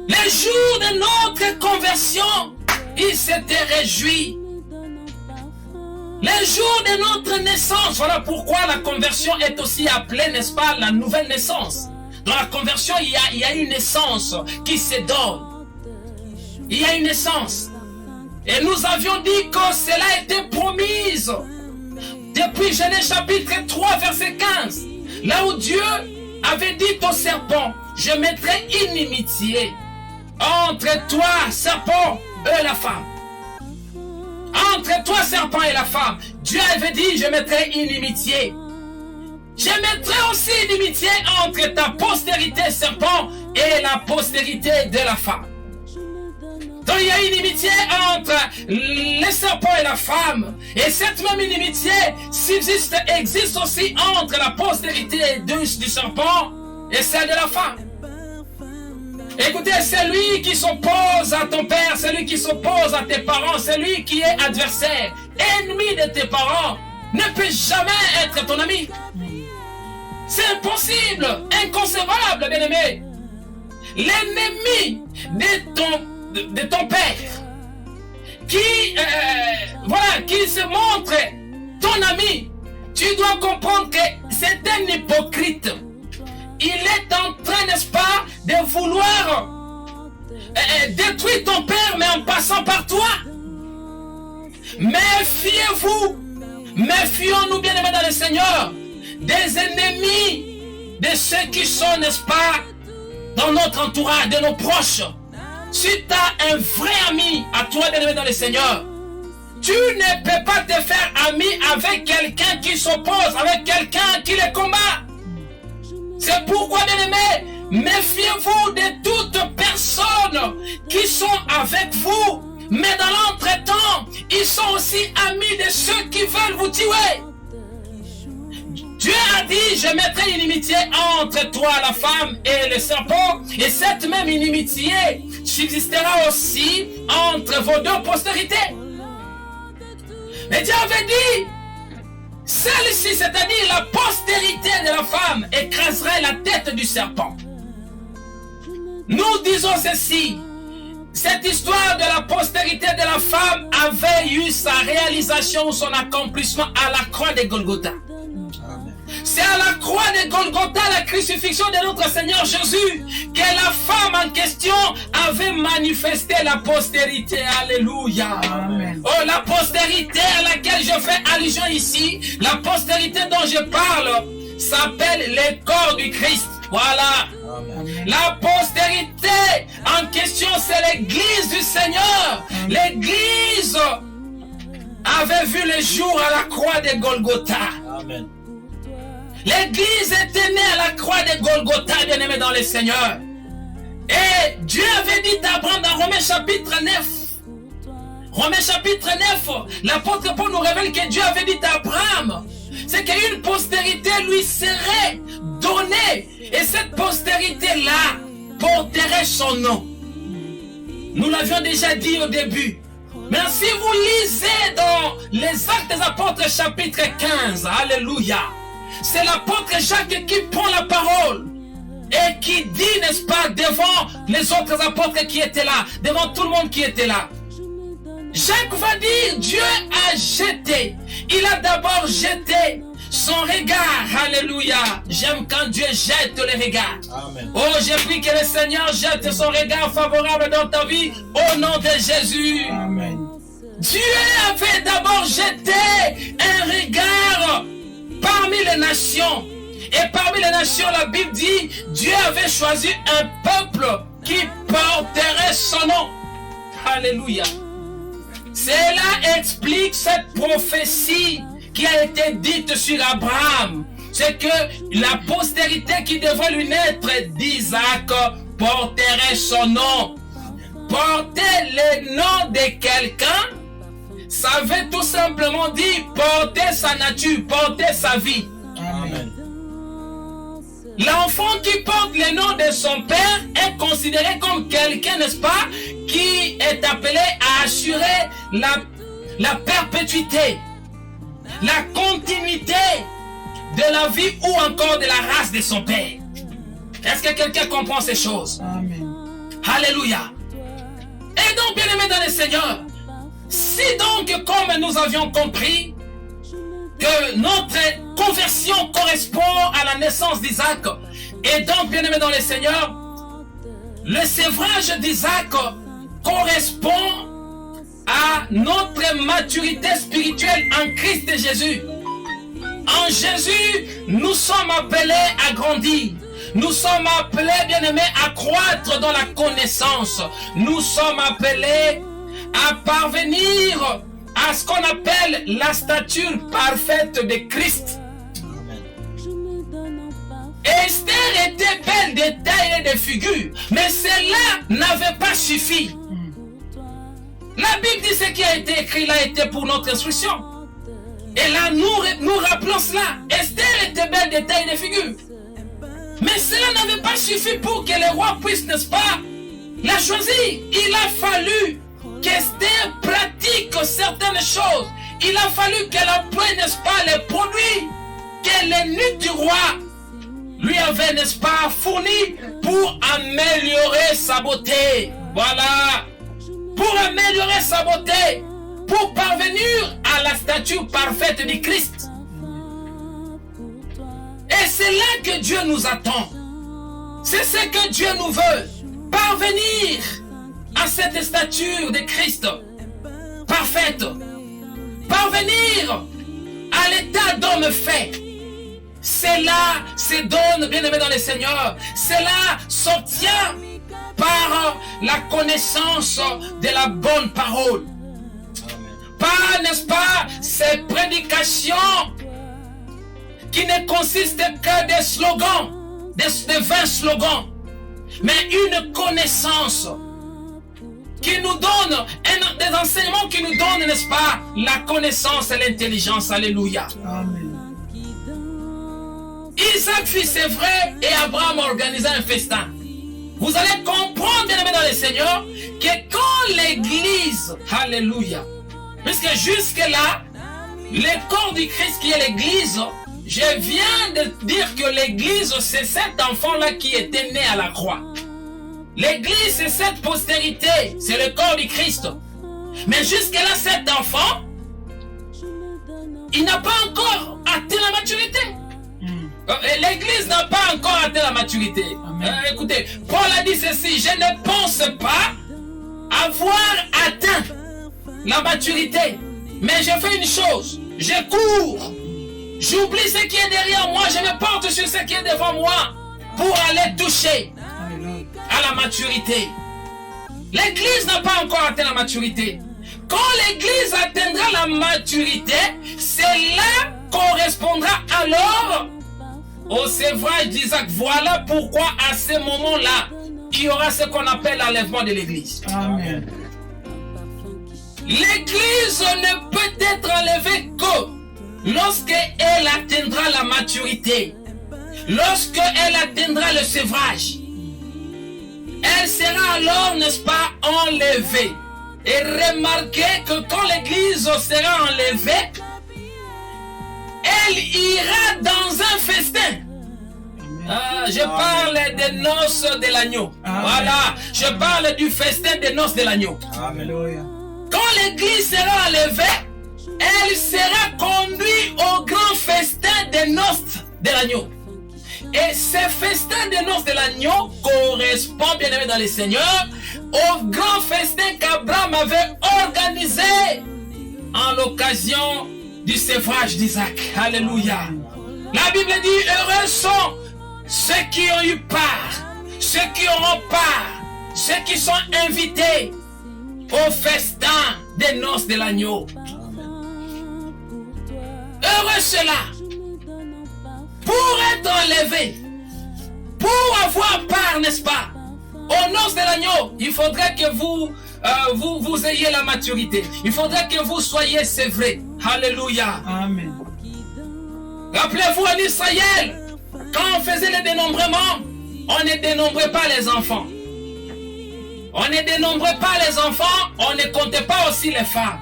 Le jour de notre conversion, il s'était réjoui. Le jour de notre naissance, voilà pourquoi la conversion est aussi appelée, n'est-ce pas, la nouvelle naissance. Dans la conversion, il y a une naissance qui se donne. Il y a une naissance. Et nous avions dit que cela était promise depuis Genèse chapitre 3, verset 15. Là où Dieu avait dit au serpent: je mettrai inimitié entre toi, serpent, et la femme. Entre toi, serpent, et la femme. Dieu avait dit: je mettrai inimitié. Je mettrai aussi inimitié entre ta postérité, serpent, et la postérité de la femme. Donc il y a une inimitié entre le serpent et la femme. Et cette même inimitié existe aussi entre la postérité du serpent et celle de la femme. Écoutez, celui qui s'oppose à ton père, celui qui s'oppose à tes parents, celui qui est adversaire, ennemi de tes parents, ne peut jamais être ton ami. C'est impossible, inconcevable, bien-aimé. L'ennemi de ton père, qui se montre ton ami, tu dois comprendre que c'est un hypocrite. Il est en train, n'est-ce pas, de vouloir détruire ton père, mais en passant par toi. Méfiez-vous, méfions-nous, bien-aimés dans le Seigneur, des ennemis, de ceux qui sont, n'est-ce pas, dans notre entourage, de nos proches. Si tu as un vrai ami à toi, bien-aimé dans le Seigneur, tu ne peux pas te faire ami avec quelqu'un qui s'oppose, avec quelqu'un qui les combat. C'est pourquoi, bien-aimés, méfiez-vous de toutes personnes qui sont avec vous. Mais dans l'entretemps, ils sont aussi amis de ceux qui veulent vous tuer. Dieu a dit, je mettrai une inimitié entre toi, la femme, et le serpent. Et cette même inimitié subsistera aussi entre vos deux postérités. Mais Dieu avait dit, celle-ci, c'est-à-dire la postérité de la femme, écraserait la tête du serpent. Nous disons ceci, cette histoire de la postérité de la femme avait eu sa réalisation, son accomplissement à la croix de Golgotha. C'est à la croix de Golgotha, la crucifixion de notre Seigneur Jésus, que la femme en question avait manifesté la postérité. Alléluia. Amen. Oh, la postérité à laquelle je fais allusion ici, la postérité dont je parle, s'appelle le corps du Christ. Voilà. Amen. La postérité en question, c'est l'église du Seigneur. L'église avait vu le jour à la croix de Golgotha. Amen. L'église était née à la croix de Golgotha, bien-aimé dans le Seigneur. Et Dieu avait dit à Abraham dans Romains chapitre 9. Romains chapitre 9, l'apôtre Paul nous révèle que Dieu avait dit à Abraham, c'est qu'une postérité lui serait donnée. Et cette postérité-là porterait son nom. Nous l'avions déjà dit au début. Mais si vous lisez dans les Actes des Apôtres chapitre 15, alléluia, c'est l'apôtre Jacques qui prend la parole et qui dit, n'est-ce pas, devant les autres apôtres qui étaient là, devant tout le monde qui était là. Jacques va dire, Dieu a jeté, il a d'abord jeté son regard, alléluia. J'aime quand Dieu jette les regards. Amen. Oh, j'ai pris que le Seigneur jette son regard favorable dans ta vie, au nom de Jésus. Amen. Dieu avait d'abord jeté un regard parmi les nations. Et parmi les nations, la Bible dit, Dieu avait choisi un peuple qui porterait son nom. Alléluia. Cela explique cette prophétie qui a été dite sur Abraham. C'est que la postérité qui devait lui naître d'Isaac porterait son nom. Porter le nom de quelqu'un, ça veut tout simplement dire porter sa nature, porter sa vie. Amen. L'enfant qui porte le nom de son père est considéré comme quelqu'un, n'est-ce pas, qui est appelé à assurer la perpétuité, la continuité de la vie ou encore de la race de son père. Est-ce que quelqu'un comprend ces choses? Amen. Alléluia. Et donc, bien-aimés dans le Seigneur, si donc, comme nous avions compris, que notre conversion correspond à la naissance d'Isaac, et donc, bien-aimés dans le Seigneur, le sévrage d'Isaac correspond à notre maturité spirituelle en Christ Jésus. En Jésus, nous sommes appelés à grandir. Nous sommes appelés, bien-aimés, à croître dans la connaissance. Nous sommes appelés à parvenir à ce qu'on appelle la stature parfaite de Christ. Esther était belle de taille et de figure, mais cela n'avait pas suffi. La Bible dit ce qui a été écrit là était pour notre instruction. Et là, nous rappelons cela. Esther était belle de taille et de figure. Mais cela n'avait pas suffi pour que le roi puisse, n'est-ce pas, la choisir. Il a fallu qu'Esther pratique certaines choses. Il a fallu qu'elle apprenne, n'est-ce pas, les produits que l'ennemi du roi lui avait, n'est-ce pas, fourni pour améliorer sa beauté. Voilà. pour améliorer sa beauté, pour parvenir à la stature parfaite du Christ. Et c'est là que Dieu nous attend. C'est ce que Dieu nous veut. Parvenir à cette stature de Christ parfaite. Parvenir à l'état d'homme fait. Cela se donne, bien aimé dans le Seigneur, cela s'obtient par la connaissance de la bonne parole. Pas, n'est-ce pas, ces prédications qui ne consistent que des slogans, des vains slogans, mais une connaissance qui nous donne, des enseignements qui nous donnent, n'est-ce pas, la connaissance et l'intelligence. Alléluia. Amen. Isaac fit c'est vrai et Abraham organisa un festin. Vous allez comprendre, bien aimé dans le Seigneur, que quand l'église, alléluia, puisque jusque-là, le corps du Christ qui est l'église, je viens de dire que l'église, c'est cet enfant-là qui était né à la croix. L'église, c'est cette postérité, c'est le corps du Christ. Mais jusque-là, cet enfant, il n'a pas encore atteint la maturité. L'église n'a pas encore atteint la maturité. Écoutez, Paul a dit ceci: je ne pense pas avoir atteint la maturité, mais je fais une chose, je cours, j'oublie ce qui est derrière moi, je me porte sur ce qui est devant moi pour aller toucher à la maturité. L'église n'a pas encore atteint la maturité. Quand l'église atteindra la maturité, cela correspondra alors au sevrage d'Isaac. Voilà pourquoi à ce moment-là, il y aura ce qu'on appelle l'enlèvement de l'église. Amen. L'église ne peut être enlevée que lorsqu'elle atteindra la maturité, lorsqu'elle atteindra le sevrage. Elle sera alors, n'est-ce pas, enlevée. Et remarquez que quand l'église sera enlevée, elle ira dans un festin. Je parle des noces de l'agneau. Voilà, je parle du festin des noces de l'agneau. Alléluia. Quand l'église sera enlevée, elle sera conduite au grand festin des noces de l'agneau. Et ce festin des noces de l'agneau correspond, bien aimé dans le Seigneur, au grand festin qu'Abraham avait organisé en l'occasion du sevrage d'Isaac. Alléluia. La Bible dit: heureux sont ceux qui ont eu part, ceux qui auront part, ceux qui sont invités au festin des noces de l'agneau. Heureux ceux-là, pour être enlevés, pour avoir part, n'est-ce pas, aux noces de l'agneau. Il faudrait que vous ayez la maturité. Il faudrait que vous soyez sévrés. Alléluia. Amen. Rappelez-vous en Israël, quand on faisait le dénombrement, on ne dénombrait pas les enfants. On ne dénombrait pas les enfants, on ne comptait pas aussi les femmes.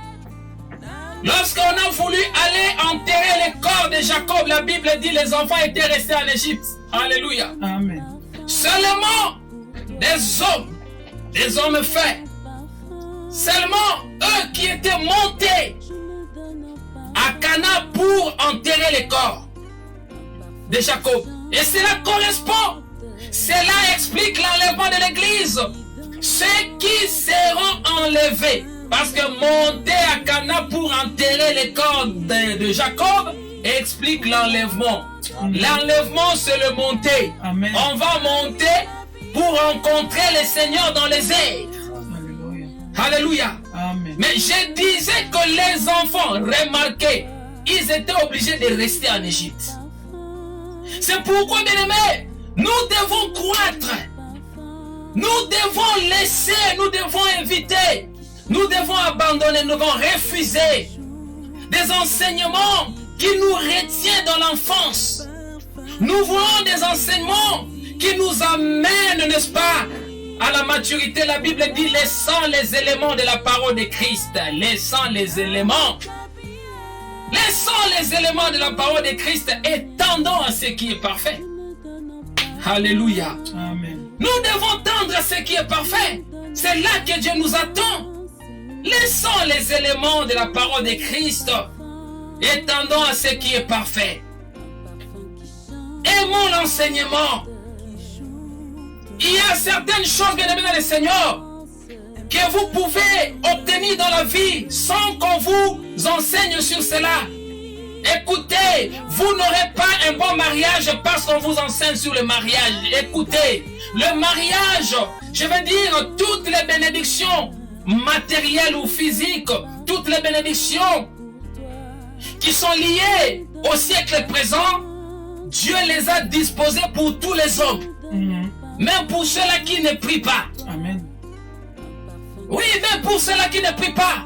Lorsqu'on a voulu aller enterrer le corps de Jacob, la Bible dit les enfants étaient restés en Égypte. Alléluia. Amen. Seulement des hommes faits, seulement eux qui étaient montés à Cana pour enterrer les corps de Jacob. Et cela correspond, cela explique l'enlèvement de l'église. Ceux qui seront enlevés, parce que monter à Cana pour enterrer les corps de Jacob explique l'enlèvement. L'enlèvement, c'est le monter. Amen. On va monter pour rencontrer le Seigneur dans les airs. Alléluia. Alléluia. Amen. Mais je disais que les enfants, remarquez, ils étaient obligés de rester en Égypte. C'est pourquoi, bien aimés, nous devons croître. Nous devons laisser, nous devons inviter, nous devons abandonner, nous devons refuser des enseignements qui nous retiennent dans l'enfance. Nous voulons des enseignements qui nous amènent, n'est-ce pas, à la maturité. La Bible dit: laissant les éléments de la parole de Christ, laissant les éléments de la parole de Christ et tendons à ce qui est parfait. Alléluia. Amen. Nous devons tendre à ce qui est parfait. C'est là que Dieu nous attend. Laissons les éléments de la parole de Christ et tendons à ce qui est parfait. Aimons l'enseignement. Il y a certaines choses, bien aimés dans le Seigneur, que vous pouvez obtenir dans la vie sans qu'on vous enseigne sur cela. Écoutez, vous n'aurez pas un bon mariage parce qu'on vous enseigne sur le mariage. Écoutez, le mariage, je veux dire, toutes les bénédictions matérielles ou physiques, toutes les bénédictions qui sont liées au siècle présent, Dieu les a disposées pour tous les hommes. Même pour ceux-là qui ne prient pas. Amen. Oui, même pour ceux-là qui ne prient pas.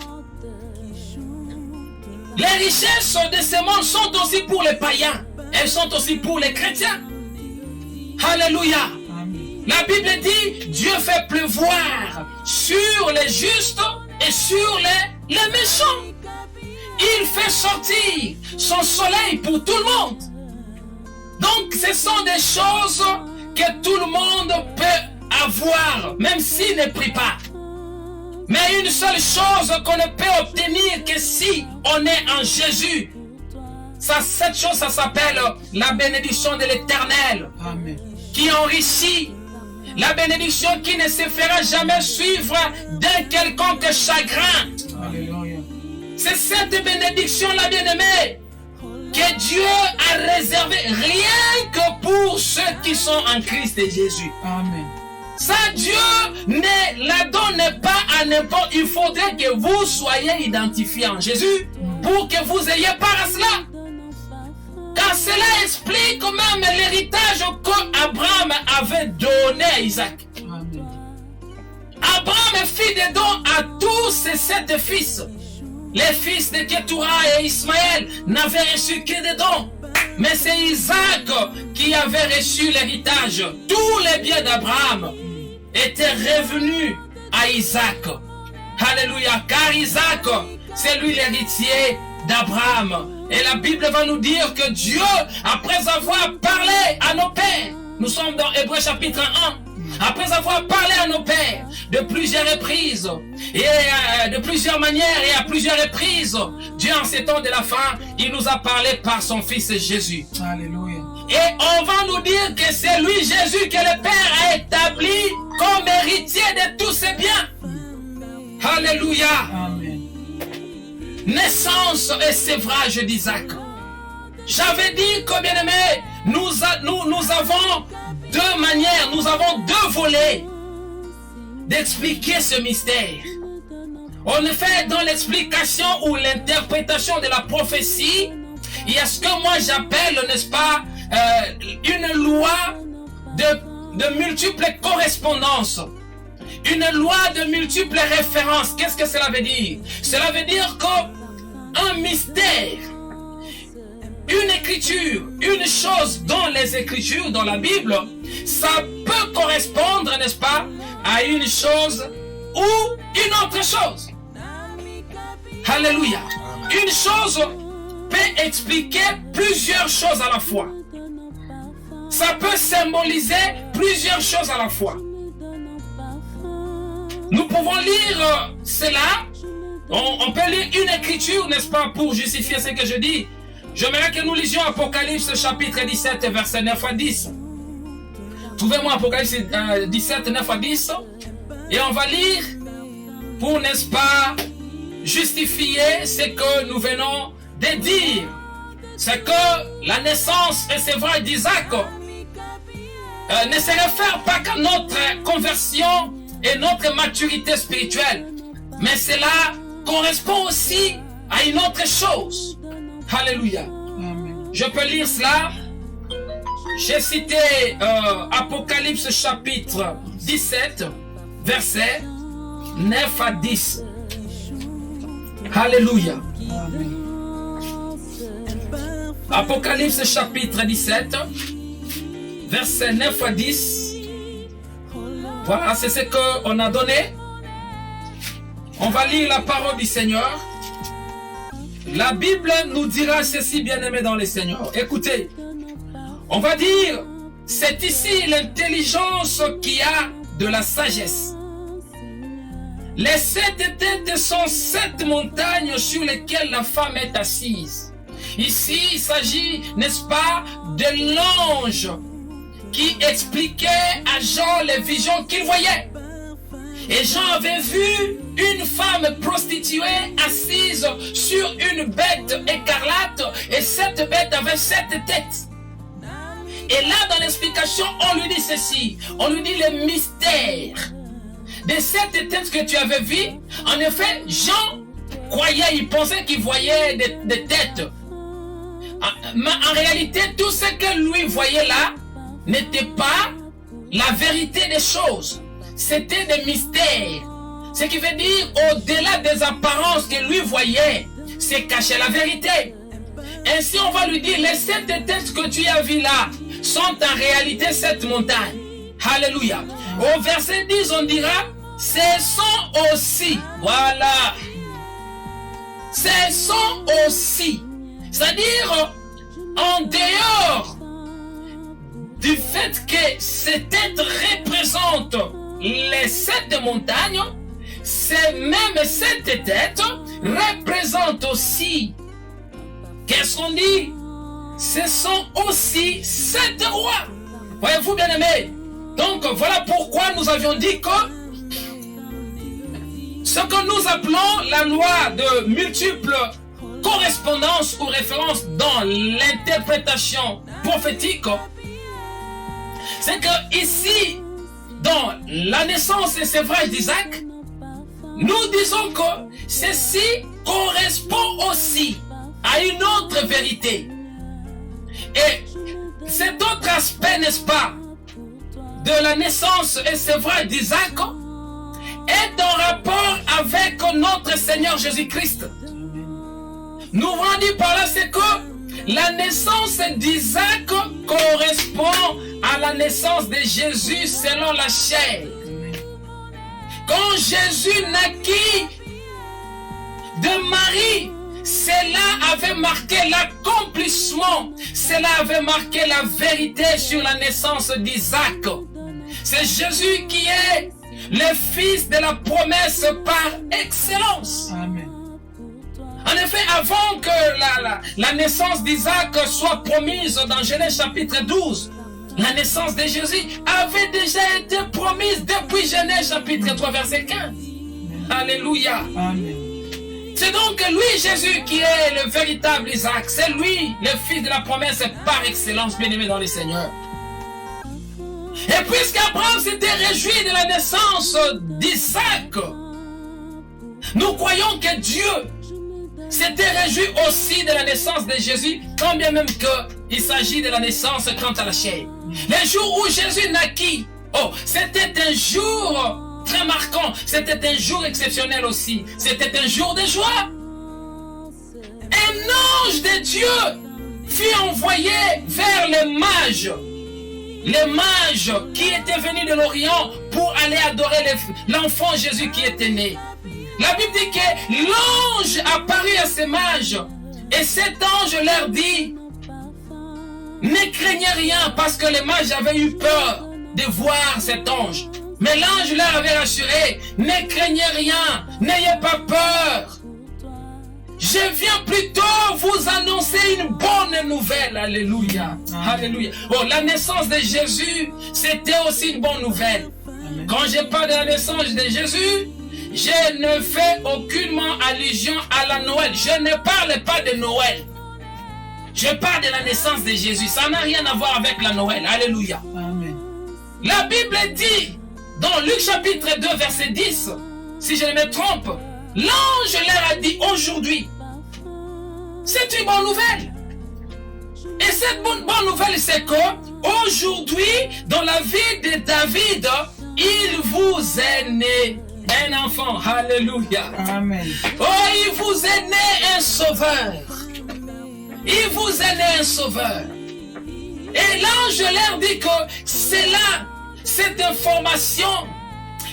Les richesses de ce monde sont aussi pour les païens. Elles sont aussi pour les chrétiens. Alléluia. Amen. La Bible dit, Dieu fait pleuvoir sur les justes et sur les méchants. Il fait sortir son soleil pour tout le monde. Donc ce sont des choses que tout le monde peut avoir, même s'il ne prie pas. Mais une seule chose qu'on ne peut obtenir que si on est en Jésus. Cette chose, ça s'appelle la bénédiction de l'Éternel. Amen. Qui enrichit. La bénédiction qui ne se fera jamais suivre d'un quelconque chagrin. Alléluia. C'est cette bénédiction-là, bien-aimée, que Dieu a réservée rien que pour ceux qui sont en Christ et Jésus. Amen. Ça, Dieu ne la donne pas à n'importe. Il faudrait que vous soyez identifiés en Jésus pour que vous ayez part à cela. Car cela explique même l'héritage qu'Abraham avait donné à Isaac. Amen. Abraham fit des dons à tous ses 7 fils. Les fils de Keturah et Ismaël n'avaient reçu que des dons. Mais c'est Isaac qui avait reçu l'héritage. Tous les biens d'Abraham étaient revenus à Isaac. Alléluia. Car Isaac, c'est lui l'héritier d'Abraham. Et la Bible va nous dire que Dieu, après avoir parlé à nos pères, nous sommes dans Hébreux chapitre 1, après avoir parlé à nos pères de plusieurs reprises, et de plusieurs manières et à plusieurs reprises, Dieu en ces temps de la fin, il nous a parlé par son Fils Jésus. Alléluia. Et on va nous dire que c'est lui, Jésus, que le Père a établi comme héritier de tous ses biens. Alléluia. Amen. Naissance et sévrage d'Isaac. J'avais dit que, bien aimé, nous avons 2 manières, nous avons 2 volets d'expliquer ce mystère. En effet, dans l'explication ou l'interprétation de la prophétie, il y a ce que moi j'appelle, n'est-ce pas, une loi de multiples correspondances. Une loi de multiples références. Qu'est-ce que cela veut dire? Cela veut dire qu'un mystère, une écriture, une chose dans les écritures, dans la Bible, ça peut correspondre, n'est-ce pas, à une chose ou une autre chose. Alléluia. Une chose peut expliquer plusieurs choses à la fois. Ça peut symboliser plusieurs choses à la fois. Nous pouvons lire cela. On peut lire une écriture, n'est-ce pas, pour justifier ce que je dis. J'aimerais que nous lisions Apocalypse chapitre 17, versets 9 à 10. Trouvez-moi Apocalypse 17, 9 à 10. Et on va lire pour, n'est-ce pas, justifier ce que nous venons de dire. C'est que la naissance, et c'est vrai, d'Isaac ne se réfère pas qu'à notre conversion et notre maturité spirituelle. Mais cela correspond aussi à une autre chose. Alléluia. Amen. Je peux lire cela. J'ai cité Apocalypse chapitre 17, versets 9 à 10. Alléluia. Amen. Apocalypse chapitre 17, versets 9 à 10. Voilà, c'est ce qu'on a donné. On va lire la parole du Seigneur. La Bible nous dira ceci, bien-aimés dans le Seigneur. Écoutez, on va dire, c'est ici l'intelligence qui a de la sagesse. Les 7 têtes sont 7 montagnes sur lesquelles la femme est assise. Ici, il s'agit, n'est-ce pas, de l'ange qui expliquait à Jean les visions qu'il voyait. Et Jean avait vu une femme prostituée assise sur une bête écarlate, et cette bête avait 7 têtes. Et là, dans l'explication, on lui dit ceci, on lui dit le mystère des 7 têtes que tu avais vues. En effet, Jean croyait, il pensait qu'il voyait des têtes. Mais en réalité, tout ce que lui voyait là n'était pas la vérité des choses. C'était des mystères. Ce qui veut dire, au-delà des apparences que lui voyait, c'est caché la vérité. Ainsi, on va lui dire, les 7 têtes que tu as vues là sont en réalité 7 montagnes. Alléluia. Au verset 10, on dira, ce sont aussi, voilà, ce sont aussi, c'est-à-dire, en dehors du fait que ces têtes représentent les 7 montagnes, ces mêmes 7 têtes représentent aussi, qu'est-ce qu'on dit? Ce sont aussi 7 rois. Voyez-vous, bien-aimés? Donc, voilà pourquoi nous avions dit que ce que nous appelons la loi de multiples correspondances ou références dans l'interprétation prophétique, c'est que ici, dans la naissance et sévrage d'Isaac, nous disons que ceci correspond aussi à une autre vérité. Et cet autre aspect, n'est-ce pas, de la naissance et sévrage d'Isaac est en rapport avec notre Seigneur Jésus-Christ. Nous voulons dire par là, c'est que la naissance d'Isaac correspond à la naissance de Jésus selon la chair. Quand Jésus naquit de Marie, cela avait marqué l'accomplissement, cela avait marqué la vérité sur la naissance d'Isaac. C'est Jésus qui est le fils de la promesse par excellence. Amen. En effet, avant que la naissance d'Isaac soit promise dans Genèse chapitre 12, la naissance de Jésus avait déjà été promise depuis Genèse chapitre 3 verset 15. Alléluia. Amen. C'est donc lui, Jésus, qui est le véritable Isaac. C'est lui, le fils de la promesse par excellence, bien-aimé dans le Seigneur. Et puisqu'Abraham s'était réjoui de la naissance d'Isaac, nous croyons que Dieu s'était réjoui aussi de la naissance de Jésus, quand bien même qu'il s'agit de la naissance quant à la chair. Le jour où Jésus naquit, c'était un jour très marquant, c'était un jour exceptionnel aussi, c'était un jour de joie. Un ange de Dieu fut envoyé vers les mages qui étaient venus de l'Orient pour aller adorer l'enfant Jésus qui était né. La Bible dit que l'ange apparut à ces mages et cet ange leur dit: ne craignez rien, parce que les mages avaient eu peur de voir cet ange. Mais l'ange leur avait rassuré: ne craignez rien, n'ayez pas peur. Je viens plutôt vous annoncer une bonne nouvelle. Alléluia. Alléluia. La naissance de Jésus, c'était aussi une bonne nouvelle. Amen. Quand je parle de la naissance de Jésus, je ne fais aucunement allusion à la Noël. Je ne parle pas de Noël. Je parle de la naissance de Jésus. Ça n'a rien à voir avec la Noël. Alléluia. Amen. La Bible dit, dans Luc chapitre 2, verset 10, si je ne me trompe, l'ange leur a dit aujourd'hui, c'est une bonne nouvelle. Et cette bonne nouvelle, c'est que aujourd'hui, dans la vie de David, il vous est né un enfant. Alléluia. Amen. Il vous est né un sauveur. Il vous est né un sauveur. Et l'ange leur dit que c'est là, cette information,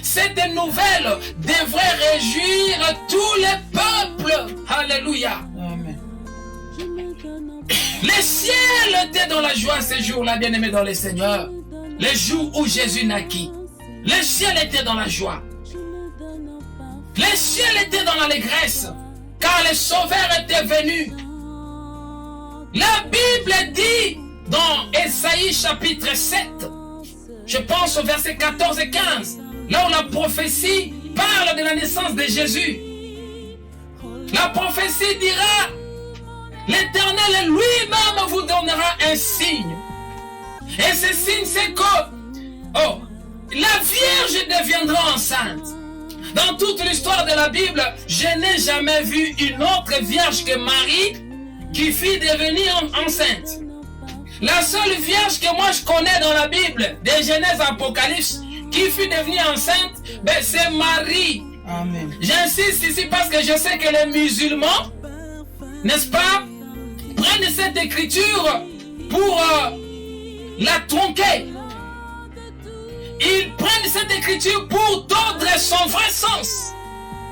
cette nouvelle devrait réjouir tous les peuples. Alléluia. Amen. Le ciel était dans la joie ce jour-là, bien-aimé dans le Seigneur. Le jour où Jésus naquit. Le ciel était dans la joie. Les cieux étaient dans l'allégresse, car le Sauveur était venu. La Bible dit dans Ésaïe chapitre 7, je pense au verset 14 et 15, là où la prophétie parle de la naissance de Jésus. La prophétie dira, l'Éternel lui-même vous donnera un signe. Et ce signe, c'est que la Vierge deviendra enceinte. Dans toute l'histoire de la Bible, je n'ai jamais vu une autre Vierge que Marie qui fut devenir enceinte. La seule Vierge que moi je connais dans la Bible, de Genèse à Apocalypse, qui fut devenue enceinte, c'est Marie. Amen. J'insiste ici parce que je sais que les musulmans, n'est-ce pas, prennent cette écriture pour la tronquer. Ils prennent cette écriture pour tordre son vrai sens.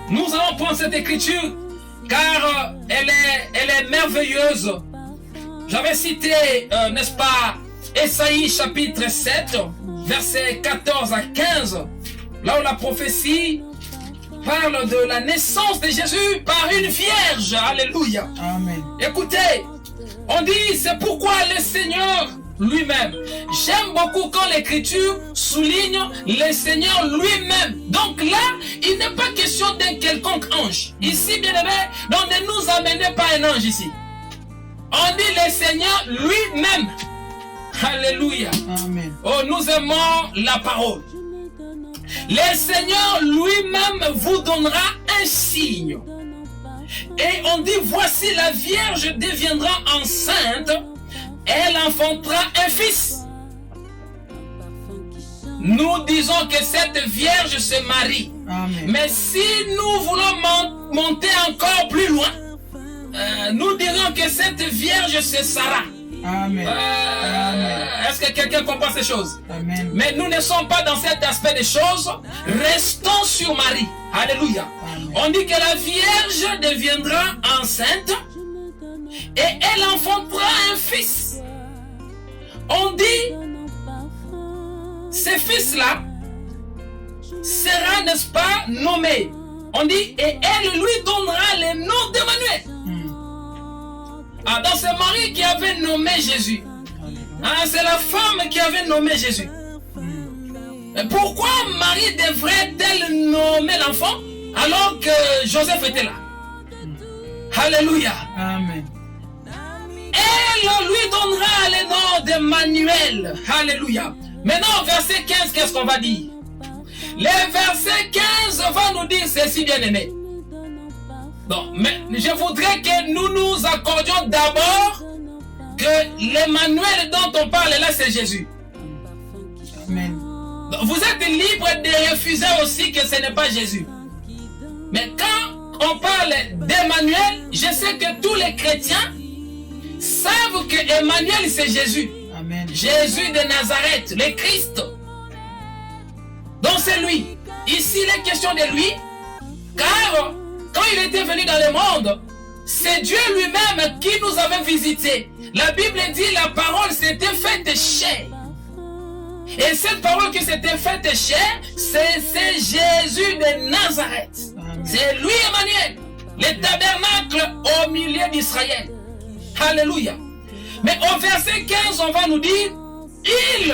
Nous allons prendre cette écriture car elle est merveilleuse. J'avais cité, n'est-ce pas, Ésaïe chapitre 7, versets 14 à 15, là où la prophétie parle de la naissance de Jésus par une vierge. Alléluia. Amen. Écoutez, on dit, c'est pourquoi le Seigneur lui-même. J'aime beaucoup quand l'écriture souligne le Seigneur lui-même. Donc là, il n'est pas question d'un quelconque ange. Ici, bien aimé, donc ne nous amenez pas un ange ici. On dit le Seigneur lui-même. Alléluia. Amen. Oh, nous aimons la parole. Le Seigneur lui-même vous donnera un signe. Et on dit, voici la Vierge deviendra enceinte. Elle enfantera un fils. Nous disons que cette Vierge se marie. Amen. Mais si nous voulons monter encore plus loin, nous dirons que cette Vierge c'est Sarah. Amen. Est-ce que quelqu'un comprend ces choses? Amen. Mais nous ne sommes pas dans cet aspect des choses. Restons sur Marie. Alléluia. Amen. On dit que la Vierge deviendra enceinte et elle enfantera un fils. On dit, ce fils-là sera, n'est-ce pas, nommé. On dit, et elle lui donnera le nom d'Emmanuel. Ah, donc c'est Marie qui avait nommé Jésus. Ah, c'est la femme qui avait nommé Jésus. Et pourquoi Marie devrait-elle nommer l'enfant alors que Joseph était là? Alléluia. Amen. Elle lui donnera le nom d'Emmanuel. Alléluia. Maintenant, verset 15, qu'est-ce qu'on va dire? Le verset 15 va nous dire ceci, bien aimé. Bon, mais je voudrais que nous nous accordions d'abord que l'Emmanuel dont on parle là, c'est Jésus. Amen. Vous êtes libre de refuser aussi que ce n'est pas Jésus. Mais quand on parle d'Emmanuel, je sais que tous les chrétiens savent que Emmanuel c'est Jésus. Amen. Jésus de Nazareth, le Christ. Donc c'est lui. Ici il est question de lui, car quand il était venu dans le monde, c'est Dieu lui-même qui nous avait visités. La Bible dit la parole s'était faite chair. Et cette parole qui s'était faite chair, c'est Jésus de Nazareth. Amen. C'est lui Emmanuel, le tabernacle au milieu d'Israël. Alléluia. Mais au verset 15, on va nous dire, il.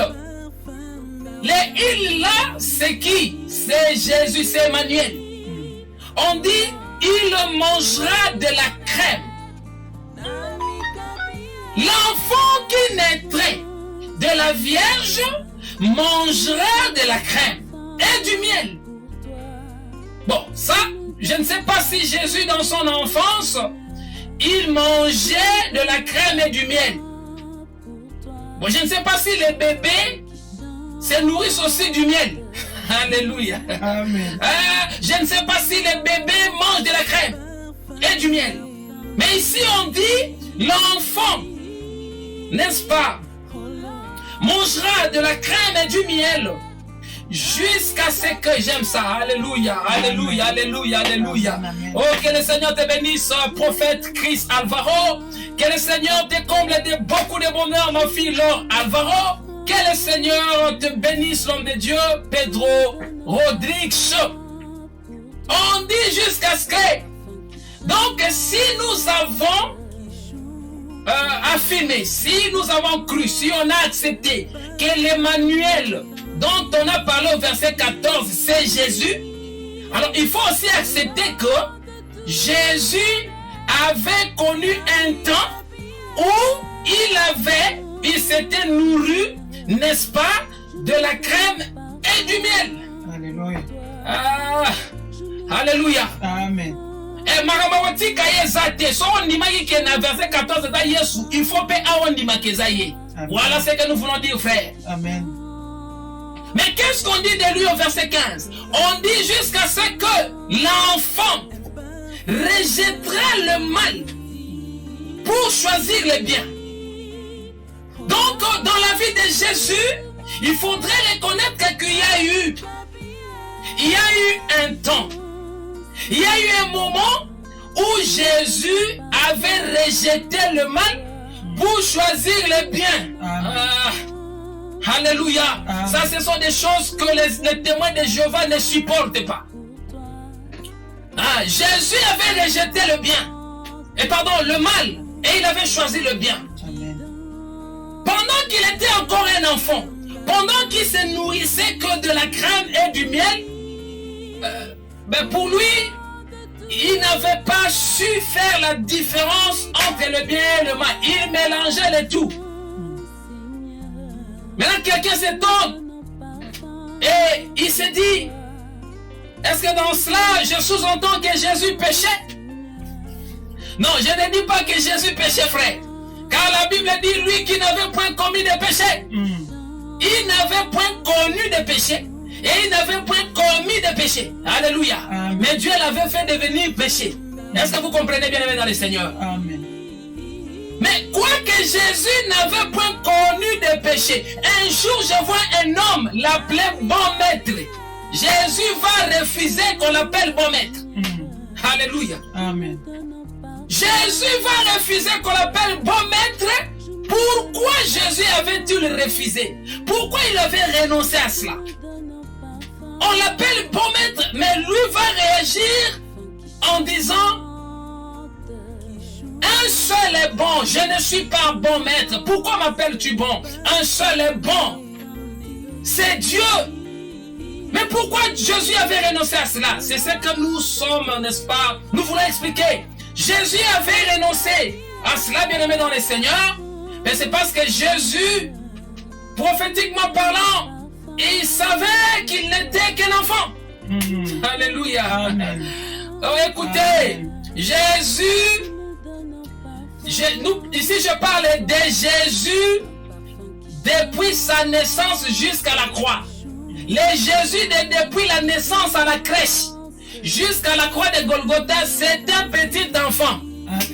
Le il là, c'est qui? C'est Jésus, c'est Emmanuel. On dit, il mangera de la crème. L'enfant qui naîtrait de la Vierge mangera de la crème et du miel. Bon, ça, je ne sais pas si Jésus dans son enfance, il mangeait de la crème et du miel. Bon, je ne sais pas si les bébés se nourrissent aussi du miel. Alléluia. Amen. Je ne sais pas si les bébés mangent de la crème et du miel. Mais ici on dit, l'enfant, n'est-ce pas, mangera de la crème et du miel jusqu'à ce que j'aime ça. Alléluia, alléluia, alléluia, alléluia. Amen. Oh, que le Seigneur te bénisse, prophète Chris Alvaro. Que le Seigneur te comble de beaucoup de bonheur, ma fille Laure Alvaro. Que le Seigneur te bénisse, l'homme de Dieu, Pedro Rodriguez. On dit jusqu'à ce que... Donc, si nous avons affirmé, si nous avons cru, si on a accepté que l'Emmanuel dont on a parlé au verset 14, c'est Jésus, alors il faut aussi accepter que Jésus avait connu un temps où il s'était nourri, n'est-ce pas, de la crème et du miel. Alléluia. Alléluia. Amen. Et maramawati kaye zate so on dimaki que na verset 14 da Yesu il faut payer à on dimaki zaye. Voilà ce que nous voulons dire, frère. Amen. Mais qu'est-ce qu'on dit de lui au verset 15? On dit jusqu'à ce que l'enfant rejettera le mal pour choisir le bien. Donc dans la vie de Jésus, il faudrait reconnaître qu'il y a eu un temps, il y a eu un moment où Jésus avait rejeté le mal pour choisir le bien. Alléluia. Ça, ce sont des choses que les témoins de Jéhovah ne supportent pas. Jésus avait rejeté le bien, le mal, et il avait choisi le bien. Amen. Pendant qu'il était encore un enfant, pendant qu'il se nourrissait que de la crème et du miel, pour lui, il n'avait pas su faire la différence entre le bien et le mal. Il mélangeait le tout. Maintenant, quelqu'un s'étonne et il se dit, est-ce que dans cela, je sous-entends que Jésus péchait? Non, je ne dis pas que Jésus péchait, frère. Car la Bible dit, lui qui n'avait point commis de péché. Il n'avait point connu de péché. Et il n'avait point commis de péché. Alléluia. Amen. Mais Dieu l'avait fait devenir péché. Est-ce que vous comprenez bien, aimé dans le Seigneur? Amen. Mais quoique Jésus n'avait point connu de péché, un jour je vois un homme l'appeler bon maître. Jésus va refuser qu'on l'appelle bon maître. Alléluia. Amen. Jésus va refuser qu'on l'appelle bon maître. Pourquoi Jésus avait-il refusé? Pourquoi il avait renoncé à cela? On l'appelle bon maître, mais lui va réagir en disant: un seul est bon, je ne suis pas un bon maître. Pourquoi m'appelles-tu bon? Un seul est bon, c'est Dieu. Mais pourquoi Jésus avait renoncé à cela? C'est ce que nous sommes, n'est-ce pas? Nous voulons expliquer. Jésus avait renoncé à cela, bien-aimé dans le Seigneur, mais c'est parce que Jésus, prophétiquement parlant, il savait qu'il n'était qu'un enfant. Alléluia. Amen. Oh, écoutez, Amen. Jésus, ici je parle de Jésus depuis sa naissance jusqu'à la croix. Le Jésus depuis la naissance à la crèche jusqu'à la croix de Golgotha, c'est un petit enfant.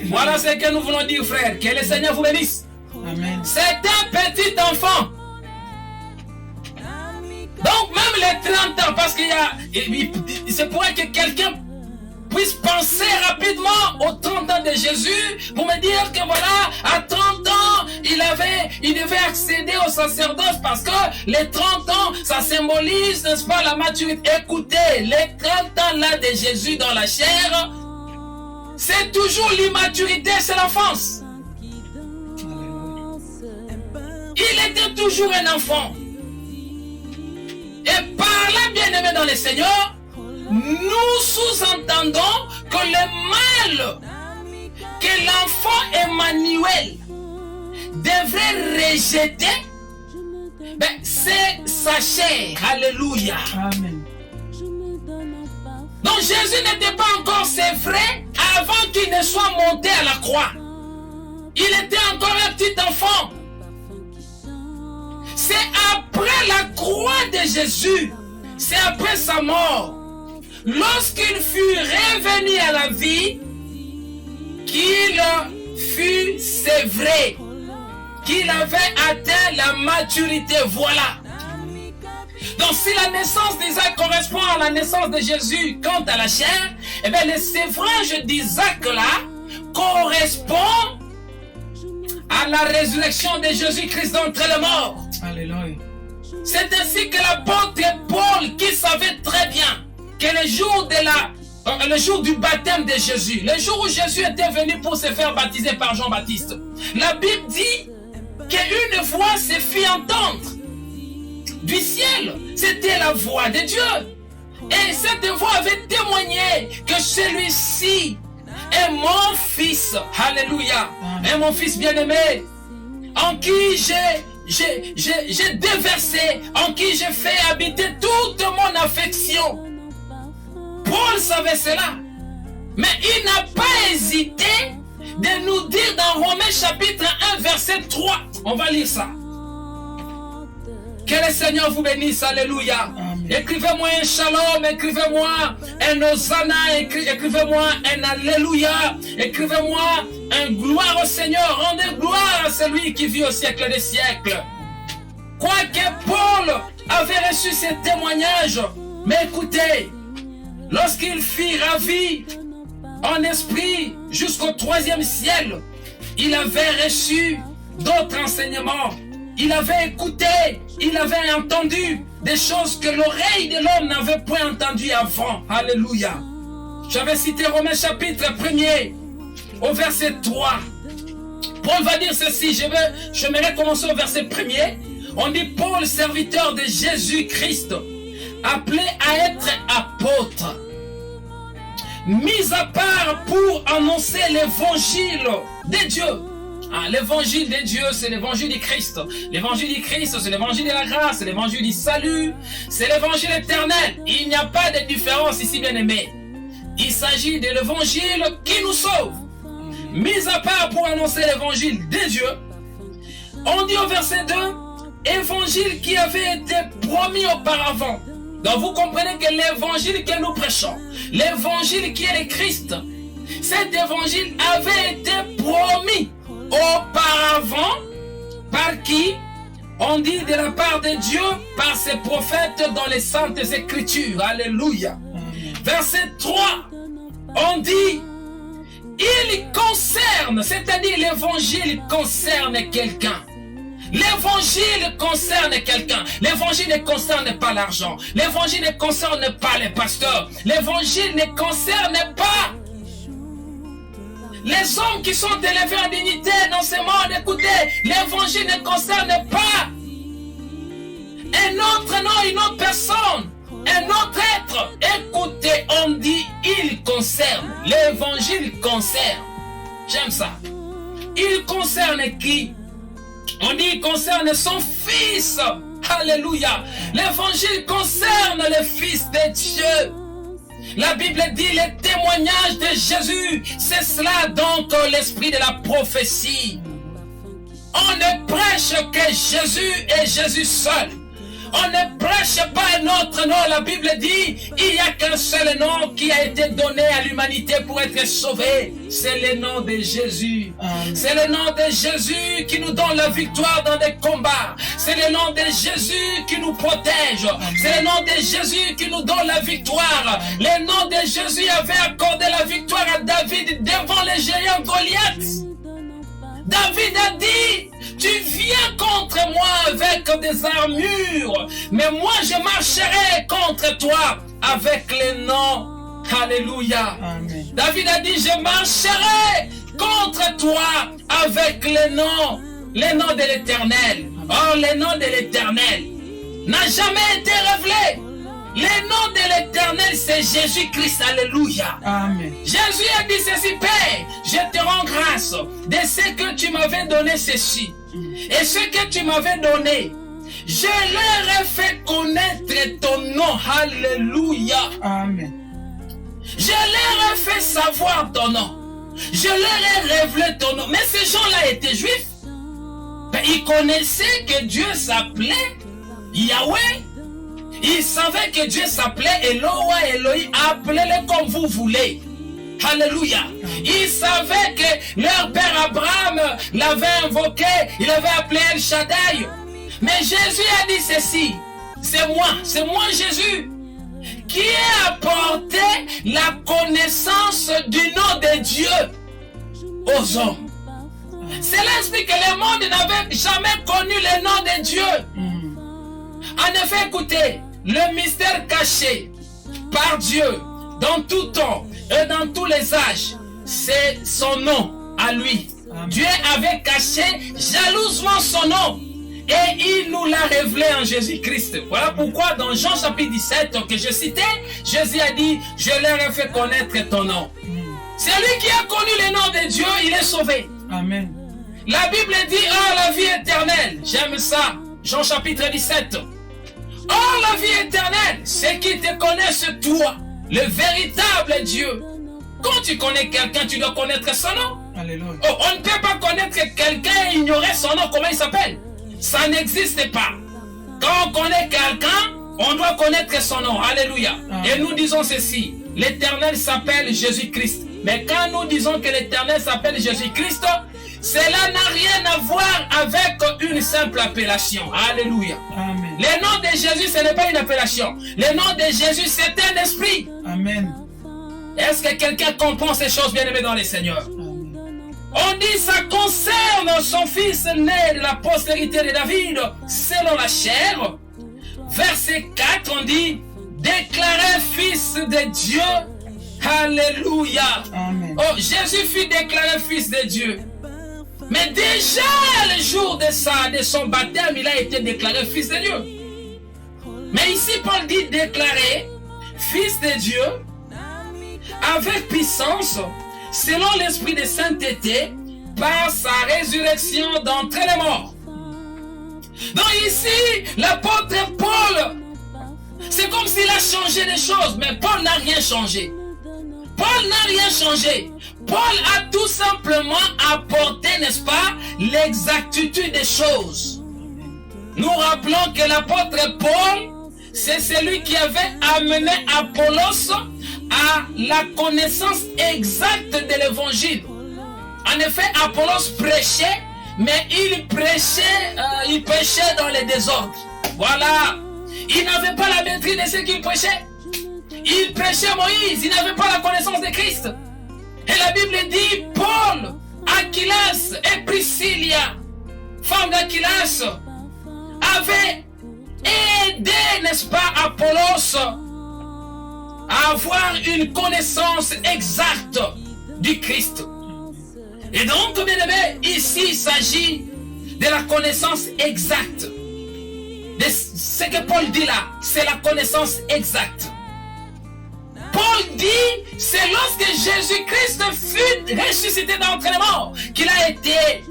Voilà ce que nous voulons dire, frère. Que le Seigneur vous bénisse. Amen. C'est un petit enfant. Donc même les 30 ans, parce qu'il y a, il se pourrait que quelqu'un puisse penser rapidement aux 30 ans de Jésus pour me dire que voilà, à 30 ans, il devait accéder au sacerdoce parce que les 30 ans, ça symbolise, n'est-ce pas, la maturité. Écoutez, les 30 ans là de Jésus dans la chair, c'est toujours l'immaturité, c'est l'enfance. Il était toujours un enfant. Et par là, bien-aimé dans le Seigneur, nous sous-entendons que le mal que l'enfant Emmanuel devrait rejeter, c'est sa chair. Alléluia. Amen. Donc Jésus n'était pas encore, c'est vrai, avant qu'il ne soit monté à la croix. Il était encore un petit enfant. C'est après la croix de Jésus, c'est après sa mort, lorsqu'il fut revenu à la vie, qu'il fut, c'est vrai, qu'il avait atteint la maturité. Voilà. Donc si la naissance d'Isaac correspond à la naissance de Jésus quant à la chair, eh bien le sévrage d'Isaac là correspond à la résurrection de Jésus-Christ d'entre les morts. Alléluia. C'est ainsi que l'apôtre Paul, qui savait très bien que le jour de la le jour du baptême de Jésus, le jour où Jésus était venu pour se faire baptiser par Jean-Baptiste, la Bible dit qu'une voix se fit entendre du ciel. C'était la voix de Dieu. Et cette voix avait témoigné que celui-ci est mon fils. Alléluia. Et mon fils bien-aimé, en qui j'ai déversé, en qui j'ai fait habiter toute mon affection. Paul savait cela. Mais il n'a pas hésité de nous dire dans Romains chapitre 1 verset 3. On va lire ça. Que le Seigneur vous bénisse. Alléluia. Écrivez-moi un shalom, écrivez-moi un hosanna, écrivez-moi un alléluia, écrivez-moi un gloire au Seigneur. Rendez gloire à celui qui vit au siècle des siècles. Quoique Paul avait reçu ces témoignages, mais écoutez, lorsqu'il fut ravi en esprit jusqu'au 3e ciel, il avait reçu d'autres enseignements. Il avait écouté, il avait entendu des choses que l'oreille de l'homme n'avait point entendues avant. Alléluia. J'avais cité Romains chapitre 1er au verset 3. Paul va dire ceci, j'aimerais commencer au verset 1er. On dit Paul, serviteur de Jésus-Christ, appelé à être apôtre, mis à part pour annoncer l'évangile de Dieu. L'évangile de Dieu, c'est l'évangile du Christ. L'évangile du Christ, c'est l'évangile de la grâce, c'est l'évangile du salut, c'est l'évangile éternel. Il n'y a pas de différence ici, bien-aimés. Il s'agit de l'évangile qui nous sauve. Mis à part pour annoncer l'évangile de Dieu, on dit au verset 2, évangile qui avait été promis auparavant. Donc vous comprenez que l'évangile que nous prêchons, l'évangile qui est le Christ, cet évangile avait été promis auparavant, par qui? On dit de la part de Dieu, par ses prophètes dans les saintes écritures. Alléluia. Verset 3, on dit, il concerne, c'est-à-dire l'évangile concerne quelqu'un. L'évangile concerne quelqu'un. L'évangile ne concerne pas l'argent. L'évangile ne concerne pas les pasteurs. L'évangile ne concerne pas les hommes qui sont élevés en dignité dans ce monde. Écoutez, l'évangile ne concerne pas un autre nom, une autre personne, un autre être. Écoutez, on dit il concerne. L'évangile concerne. J'aime ça. Il concerne qui? On dit il concerne son fils. Alléluia. L'évangile concerne le fils de Dieu. La Bible dit les témoignages de Jésus. C'est cela donc l'esprit de la prophétie. On ne prêche que Jésus et Jésus seul. On ne prêche pas un autre nom. La Bible dit il n'y a qu'un seul nom qui a été donné à l'humanité pour être sauvé. C'est le nom de Jésus. C'est le nom de Jésus qui nous donne la victoire dans des combats. C'est le nom de Jésus qui nous protège. C'est le nom de Jésus qui nous donne la victoire. Le nom de Jésus avait accordé la victoire à David devant les géants Goliath. David a dit, tu viens contre moi avec des armures, mais moi je marcherai contre toi avec les noms. Alléluia. Amen. David a dit, je marcherai contre toi avec les noms de l'Éternel. Or, les noms de l'Éternel n'a jamais été révélé. Le nom de l'Éternel, c'est Jésus-Christ. Alléluia. Amen. Jésus a dit ceci, Père, je te rends grâce de ce que tu m'avais donné ceci. Et ce que tu m'avais donné, je leur ai fait connaître ton nom. Alléluia. Amen. Je leur ai fait savoir ton nom. Je leur ai révélé ton nom. Mais ces gens-là étaient juifs. Ben, ils connaissaient que Dieu s'appelait Yahweh. Ils savaient que Dieu s'appelait Eloah, Elohim. Appelez-le comme vous voulez. Alléluia. Ils savaient que leur père Abraham l'avait invoqué. Il avait appelé El Shaddai. Mais Jésus a dit ceci. C'est moi Jésus, qui ai apporté la connaissance du nom de Dieu aux hommes. Cela explique que le monde n'avait jamais connu le nom de Dieu. En effet, écoutez, le mystère caché par Dieu dans tout temps et dans tous les âges. C'est son nom à lui. Amen. Dieu avait caché jalousement son nom et il nous l'a révélé en Jésus-Christ. Voilà pourquoi dans Jean chapitre 17 que je citais, Jésus a dit, je leur ai fait connaître ton nom. C'est lui qui a connu le nom de Dieu, il est sauvé. Amen. La Bible dit, oh la vie éternelle, j'aime ça, Jean chapitre 17. Oh la vie éternelle, c'est qu'ils te connaissent toi, le véritable Dieu. Quand tu connais quelqu'un, tu dois connaître son nom. Alléluia. Oh, on ne peut pas connaître quelqu'un et ignorer son nom, comment il s'appelle. Ça n'existe pas. Quand on connaît quelqu'un, on doit connaître son nom. Alléluia. Amen. Et nous disons ceci, l'Éternel s'appelle Jésus-Christ. Mais quand nous disons que l'Éternel s'appelle Jésus-Christ, cela n'a rien à voir avec une simple appellation. Alléluia. Amen. Le nom de Jésus, ce n'est pas une appellation. Le nom de Jésus, c'est un esprit. Amen. Est-ce que quelqu'un comprend ces choses, bien-aimés dans les Seigneurs? Amen. On dit ça concerne son fils né de la postérité de David selon la chair. Verset 4, on dit déclaré fils de Dieu. Alléluia. Amen. Oh, Jésus fut déclaré fils de Dieu. Mais déjà le jour de son baptême, il a été déclaré fils de Dieu. Mais ici, Paul dit déclaré fils de Dieu avec puissance, selon l'esprit de sainteté, par sa résurrection d'entre les morts. Donc ici, l'apôtre Paul, c'est comme s'il a changé les choses, mais Paul n'a rien changé. Paul n'a rien changé. Paul a tout simplement apporté, n'est-ce pas, l'exactitude des choses. Nous rappelons que l'apôtre Paul, c'est celui qui avait amené Apollos à la connaissance exacte de l'évangile. En effet, Apollos prêchait, mais il prêchait dans les désordres. Voilà. Il n'avait pas la maîtrise de ce qu'il prêchait. Il prêchait Moïse, il n'avait pas la connaissance de Christ. Et la Bible dit, Paul, Aquilas et Priscilla, femme d'Aquilas, avaient aidé, n'est-ce pas, Apollos à avoir une connaissance exacte du Christ. Et donc, bien aimé, ici il s'agit de la connaissance exacte. De ce que Paul dit là, c'est la connaissance exacte. Paul dit, c'est lorsque Jésus-Christ fut ressuscité d'entre les morts qu'il a été,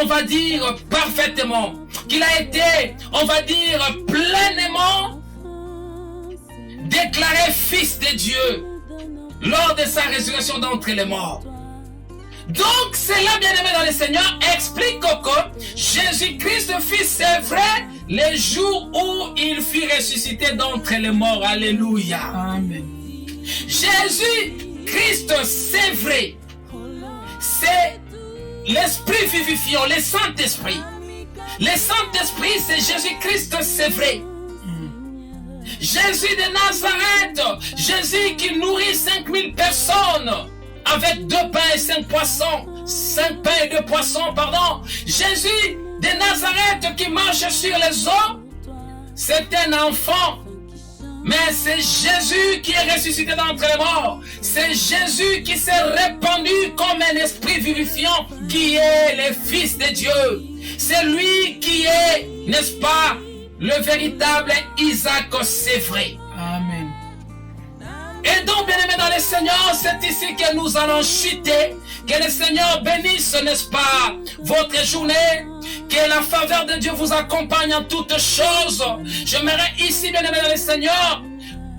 on va dire, parfaitement, qu'il a été, on va dire, pleinement déclaré fils de Dieu lors de sa résurrection d'entre les morts. Donc, cela, bien-aimé dans le Seigneur, explique que Jésus-Christ fut, c'est vrai, les jours où il fut ressuscité d'entre les morts. Alléluia. Amen. Jésus-Christ, c'est vrai. C'est l'Esprit vivifiant, le Saint-Esprit. Le Saint-Esprit, c'est Jésus-Christ, c'est vrai. Jésus de Nazareth, Jésus qui nourrit 5000 personnes avec 2 pains et 5 poissons, 5 pains et 2 poissons, pardon. Jésus de Nazareth qui marche sur les eaux, c'est un enfant. Mais c'est Jésus qui est ressuscité d'entre les morts. C'est Jésus qui s'est répandu comme un esprit vivifiant qui est le Fils de Dieu. C'est lui qui est, n'est-ce pas, le véritable Isaac, c'est vrai. Amen. Et donc, bien-aimés dans le Seigneur, c'est ici que nous allons chuter. Que le Seigneur bénisse, n'est-ce pas, votre journée. Que la faveur de Dieu vous accompagne en toutes choses. J'aimerais ici, bien-aimés dans le Seigneur,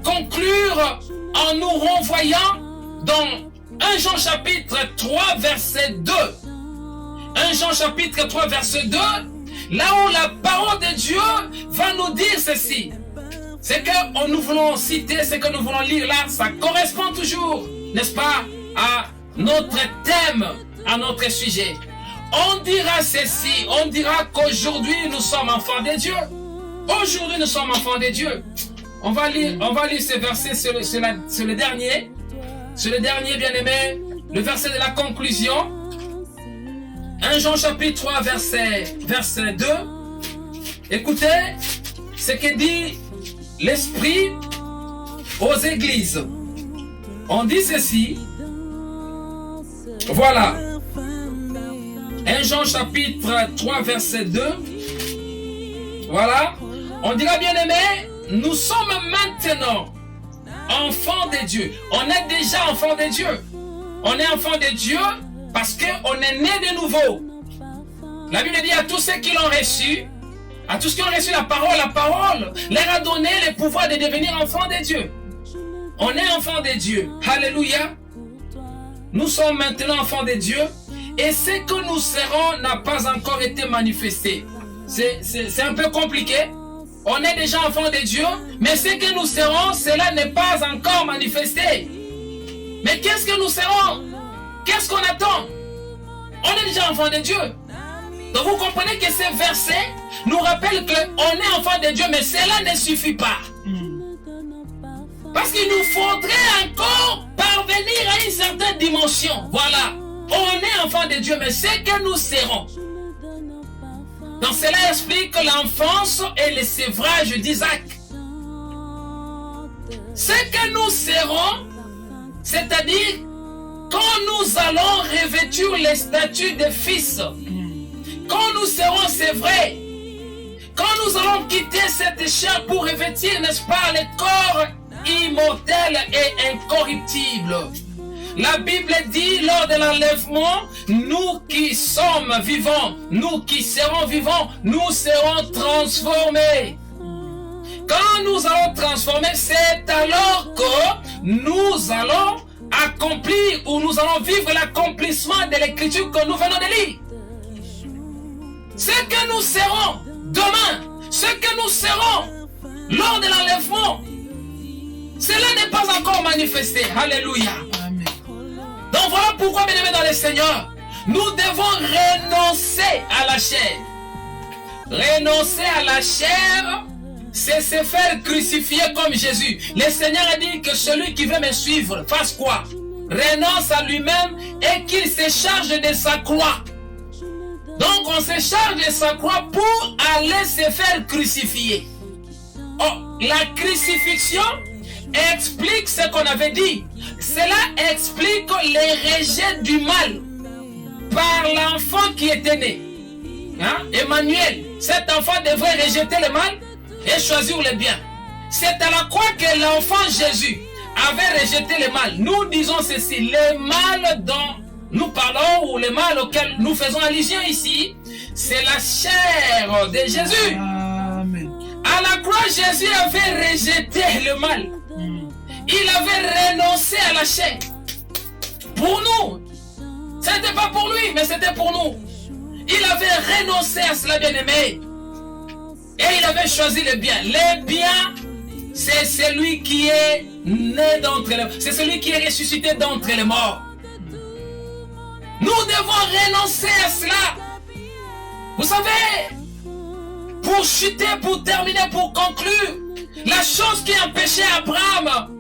conclure en nous renvoyant dans 1 Jean chapitre 3, verset 2. 1 Jean chapitre 3, verset 2. Là où la parole de Dieu va nous dire ceci. C'est que nous voulons citer, ce que nous voulons lire là, ça correspond toujours, n'est-ce pas, à notre thème, à notre sujet. On dira ceci, on dira qu'aujourd'hui nous sommes enfants de Dieu. Aujourd'hui nous sommes enfants de Dieu. On va lire ce verset sur le dernier. Sur le dernier, bien-aimé, le verset de la conclusion. 1 Jean chapitre 3, verset 2. Écoutez ce que dit l'Esprit aux églises. On dit ceci. Voilà. 1 Jean chapitre 3 verset 2. Voilà. On dira bien aimé, nous sommes maintenant enfants de Dieu. On est déjà enfants de Dieu. On est enfants de Dieu parce qu'on est né de nouveau. La Bible dit à tous ceux qui l'ont reçu, à tous ceux qui ont reçu la parole leur a donné le pouvoir de devenir enfants de Dieu. On est enfants de Dieu. Alléluia. Nous sommes maintenant enfants de Dieu et ce que nous serons n'a pas encore été manifesté. C'est un peu compliqué. On est déjà enfants de Dieu, mais ce que nous serons, cela n'est pas encore manifesté. Mais qu'est-ce que nous serons? Qu'est-ce qu'on attend? On est déjà enfants de Dieu. Donc vous comprenez que ces versets nous rappellent qu'on est enfants de Dieu, mais cela ne suffit pas. Parce qu'il nous faudrait encore parvenir à une certaine dimension. Voilà. On est enfants de Dieu, mais ce que nous serons. Donc cela explique l'enfance et le sévrage d'Isaac. Ce que nous serons, c'est-à-dire quand nous allons revêtir les statuts de fils, quand nous serons, c'est vrai, quand nous allons quitter cette chair pour revêtir, n'est-ce pas, le corps immortel et incorruptible. La Bible dit lors de l'enlèvement, nous qui sommes vivants, nous qui serons vivants, nous serons transformés. Quand nous allons transformer, c'est alors que nous allons accomplir ou nous allons vivre l'accomplissement de l'écriture que nous venons de lire. Ce que nous serons demain, ce que nous serons lors de l'enlèvement, cela n'est pas encore manifesté. Alléluia. Amen. Donc voilà pourquoi, bien aimés dans le Seigneur, nous devons renoncer à la chair. Renoncer à la chair, c'est se faire crucifier comme Jésus. Le Seigneur a dit que celui qui veut me suivre fasse quoi? Renonce à lui-même et qu'il se charge de sa croix. Donc on se charge de sa croix pour aller se faire crucifier. Oh, la crucifixion explique ce qu'on avait dit. Cela explique le rejet du mal par l'enfant qui était né. Hein? Emmanuel, cet enfant devrait rejeter le mal et choisir le bien. C'est à la croix que l'enfant Jésus avait rejeté le mal. Nous disons ceci, le mal dont nous parlons ou le mal auquel nous faisons allusion ici, c'est la chair de Jésus. Amen. À la croix, Jésus avait rejeté le mal. Il avait renoncé à la chair. Pour nous. Ce n'était pas pour lui, mais c'était pour nous. Il avait renoncé à cela, bien-aimé. Et il avait choisi le bien. Le bien, c'est celui qui est né d'entre les morts. C'est celui qui est ressuscité d'entre les morts. Nous devons renoncer à cela. Vous savez, pour chuter, pour terminer, pour conclure, la chose qui empêchait Abraham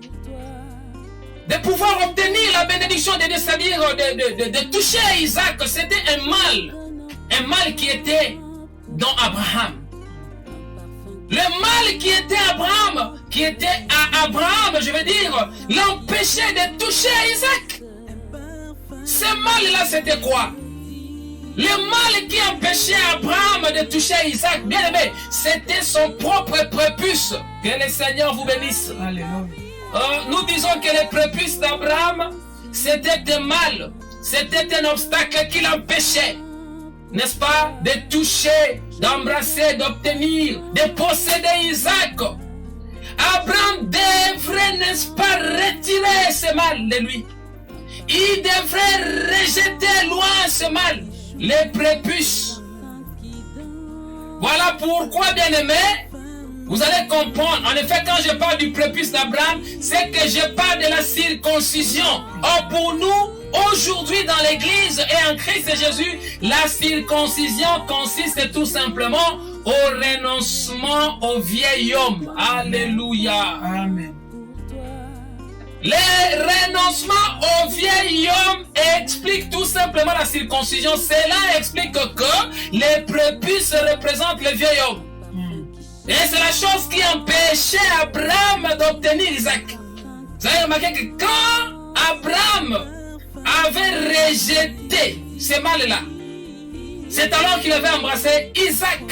de pouvoir obtenir la bénédiction de Dieu, c'est-à-dire de toucher Isaac, c'était un mal qui était dans Abraham. Le mal qui était à Abraham, je veux dire, l'empêchait de toucher Isaac. Ce mal-là, c'était quoi? Le mal qui empêchait Abraham de toucher Isaac, bien aimé, c'était son propre prépuce. Que le Seigneur vous bénisse. Alléluia. Nous disons que le prépuce d'Abraham, c'était un mal, c'était un obstacle qui l'empêchait, n'est-ce pas, de toucher, d'embrasser, d'obtenir, de posséder Isaac. Abraham devrait, n'est-ce pas, retirer ce mal de lui. Il devrait rejeter loin ce mal, les prépuces. Voilà pourquoi, bien-aimé, vous allez comprendre. En effet, quand je parle du prépuce d'Abraham, c'est que je parle de la circoncision. Or, pour nous, aujourd'hui, dans l'Église et en Christ Jésus, la circoncision consiste tout simplement au renoncement au vieil homme. Alléluia. Amen. Le renoncement au vieil homme explique tout simplement la circoncision. Cela explique que les prépuces représentent le vieil homme. Et c'est la chose qui empêchait Abraham d'obtenir Isaac. Vous avez remarqué que quand Abraham avait rejeté ce mal-là, c'est alors qu'il avait embrassé Isaac.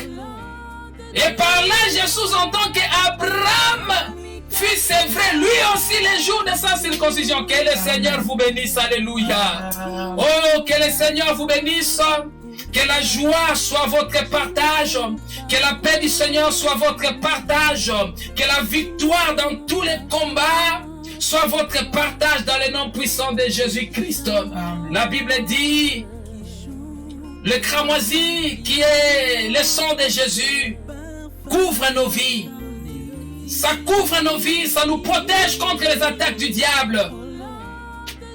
Et par là, je sous-entends qu'Abraham fut sévré lui aussi les jours de sa circoncision. Que le Seigneur vous bénisse, alléluia. Oh, que le Seigneur vous bénisse. Que la joie soit votre partage. Que la paix du Seigneur soit votre partage. Que la victoire dans tous les combats soit votre partage dans le nom puissant de Jésus-Christ. La Bible dit, le cramoisi qui est le sang de Jésus couvre nos vies. Ça couvre nos vies, ça nous protège contre les attaques du diable.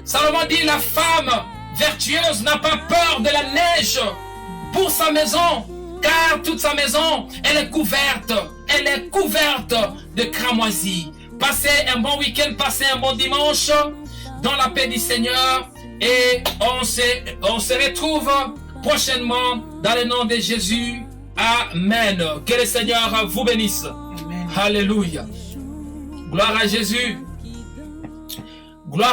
Salomon dit, la femme vertueuse n'a pas peur de la neige pour sa maison, car toute sa maison, elle est couverte de cramoisi. Passez un bon week-end, passez un bon dimanche dans la paix du Seigneur et on se retrouve prochainement dans le nom de Jésus. Amen. Que le Seigneur vous bénisse. Amen. Alléluia. Gloire à Jésus. Gloire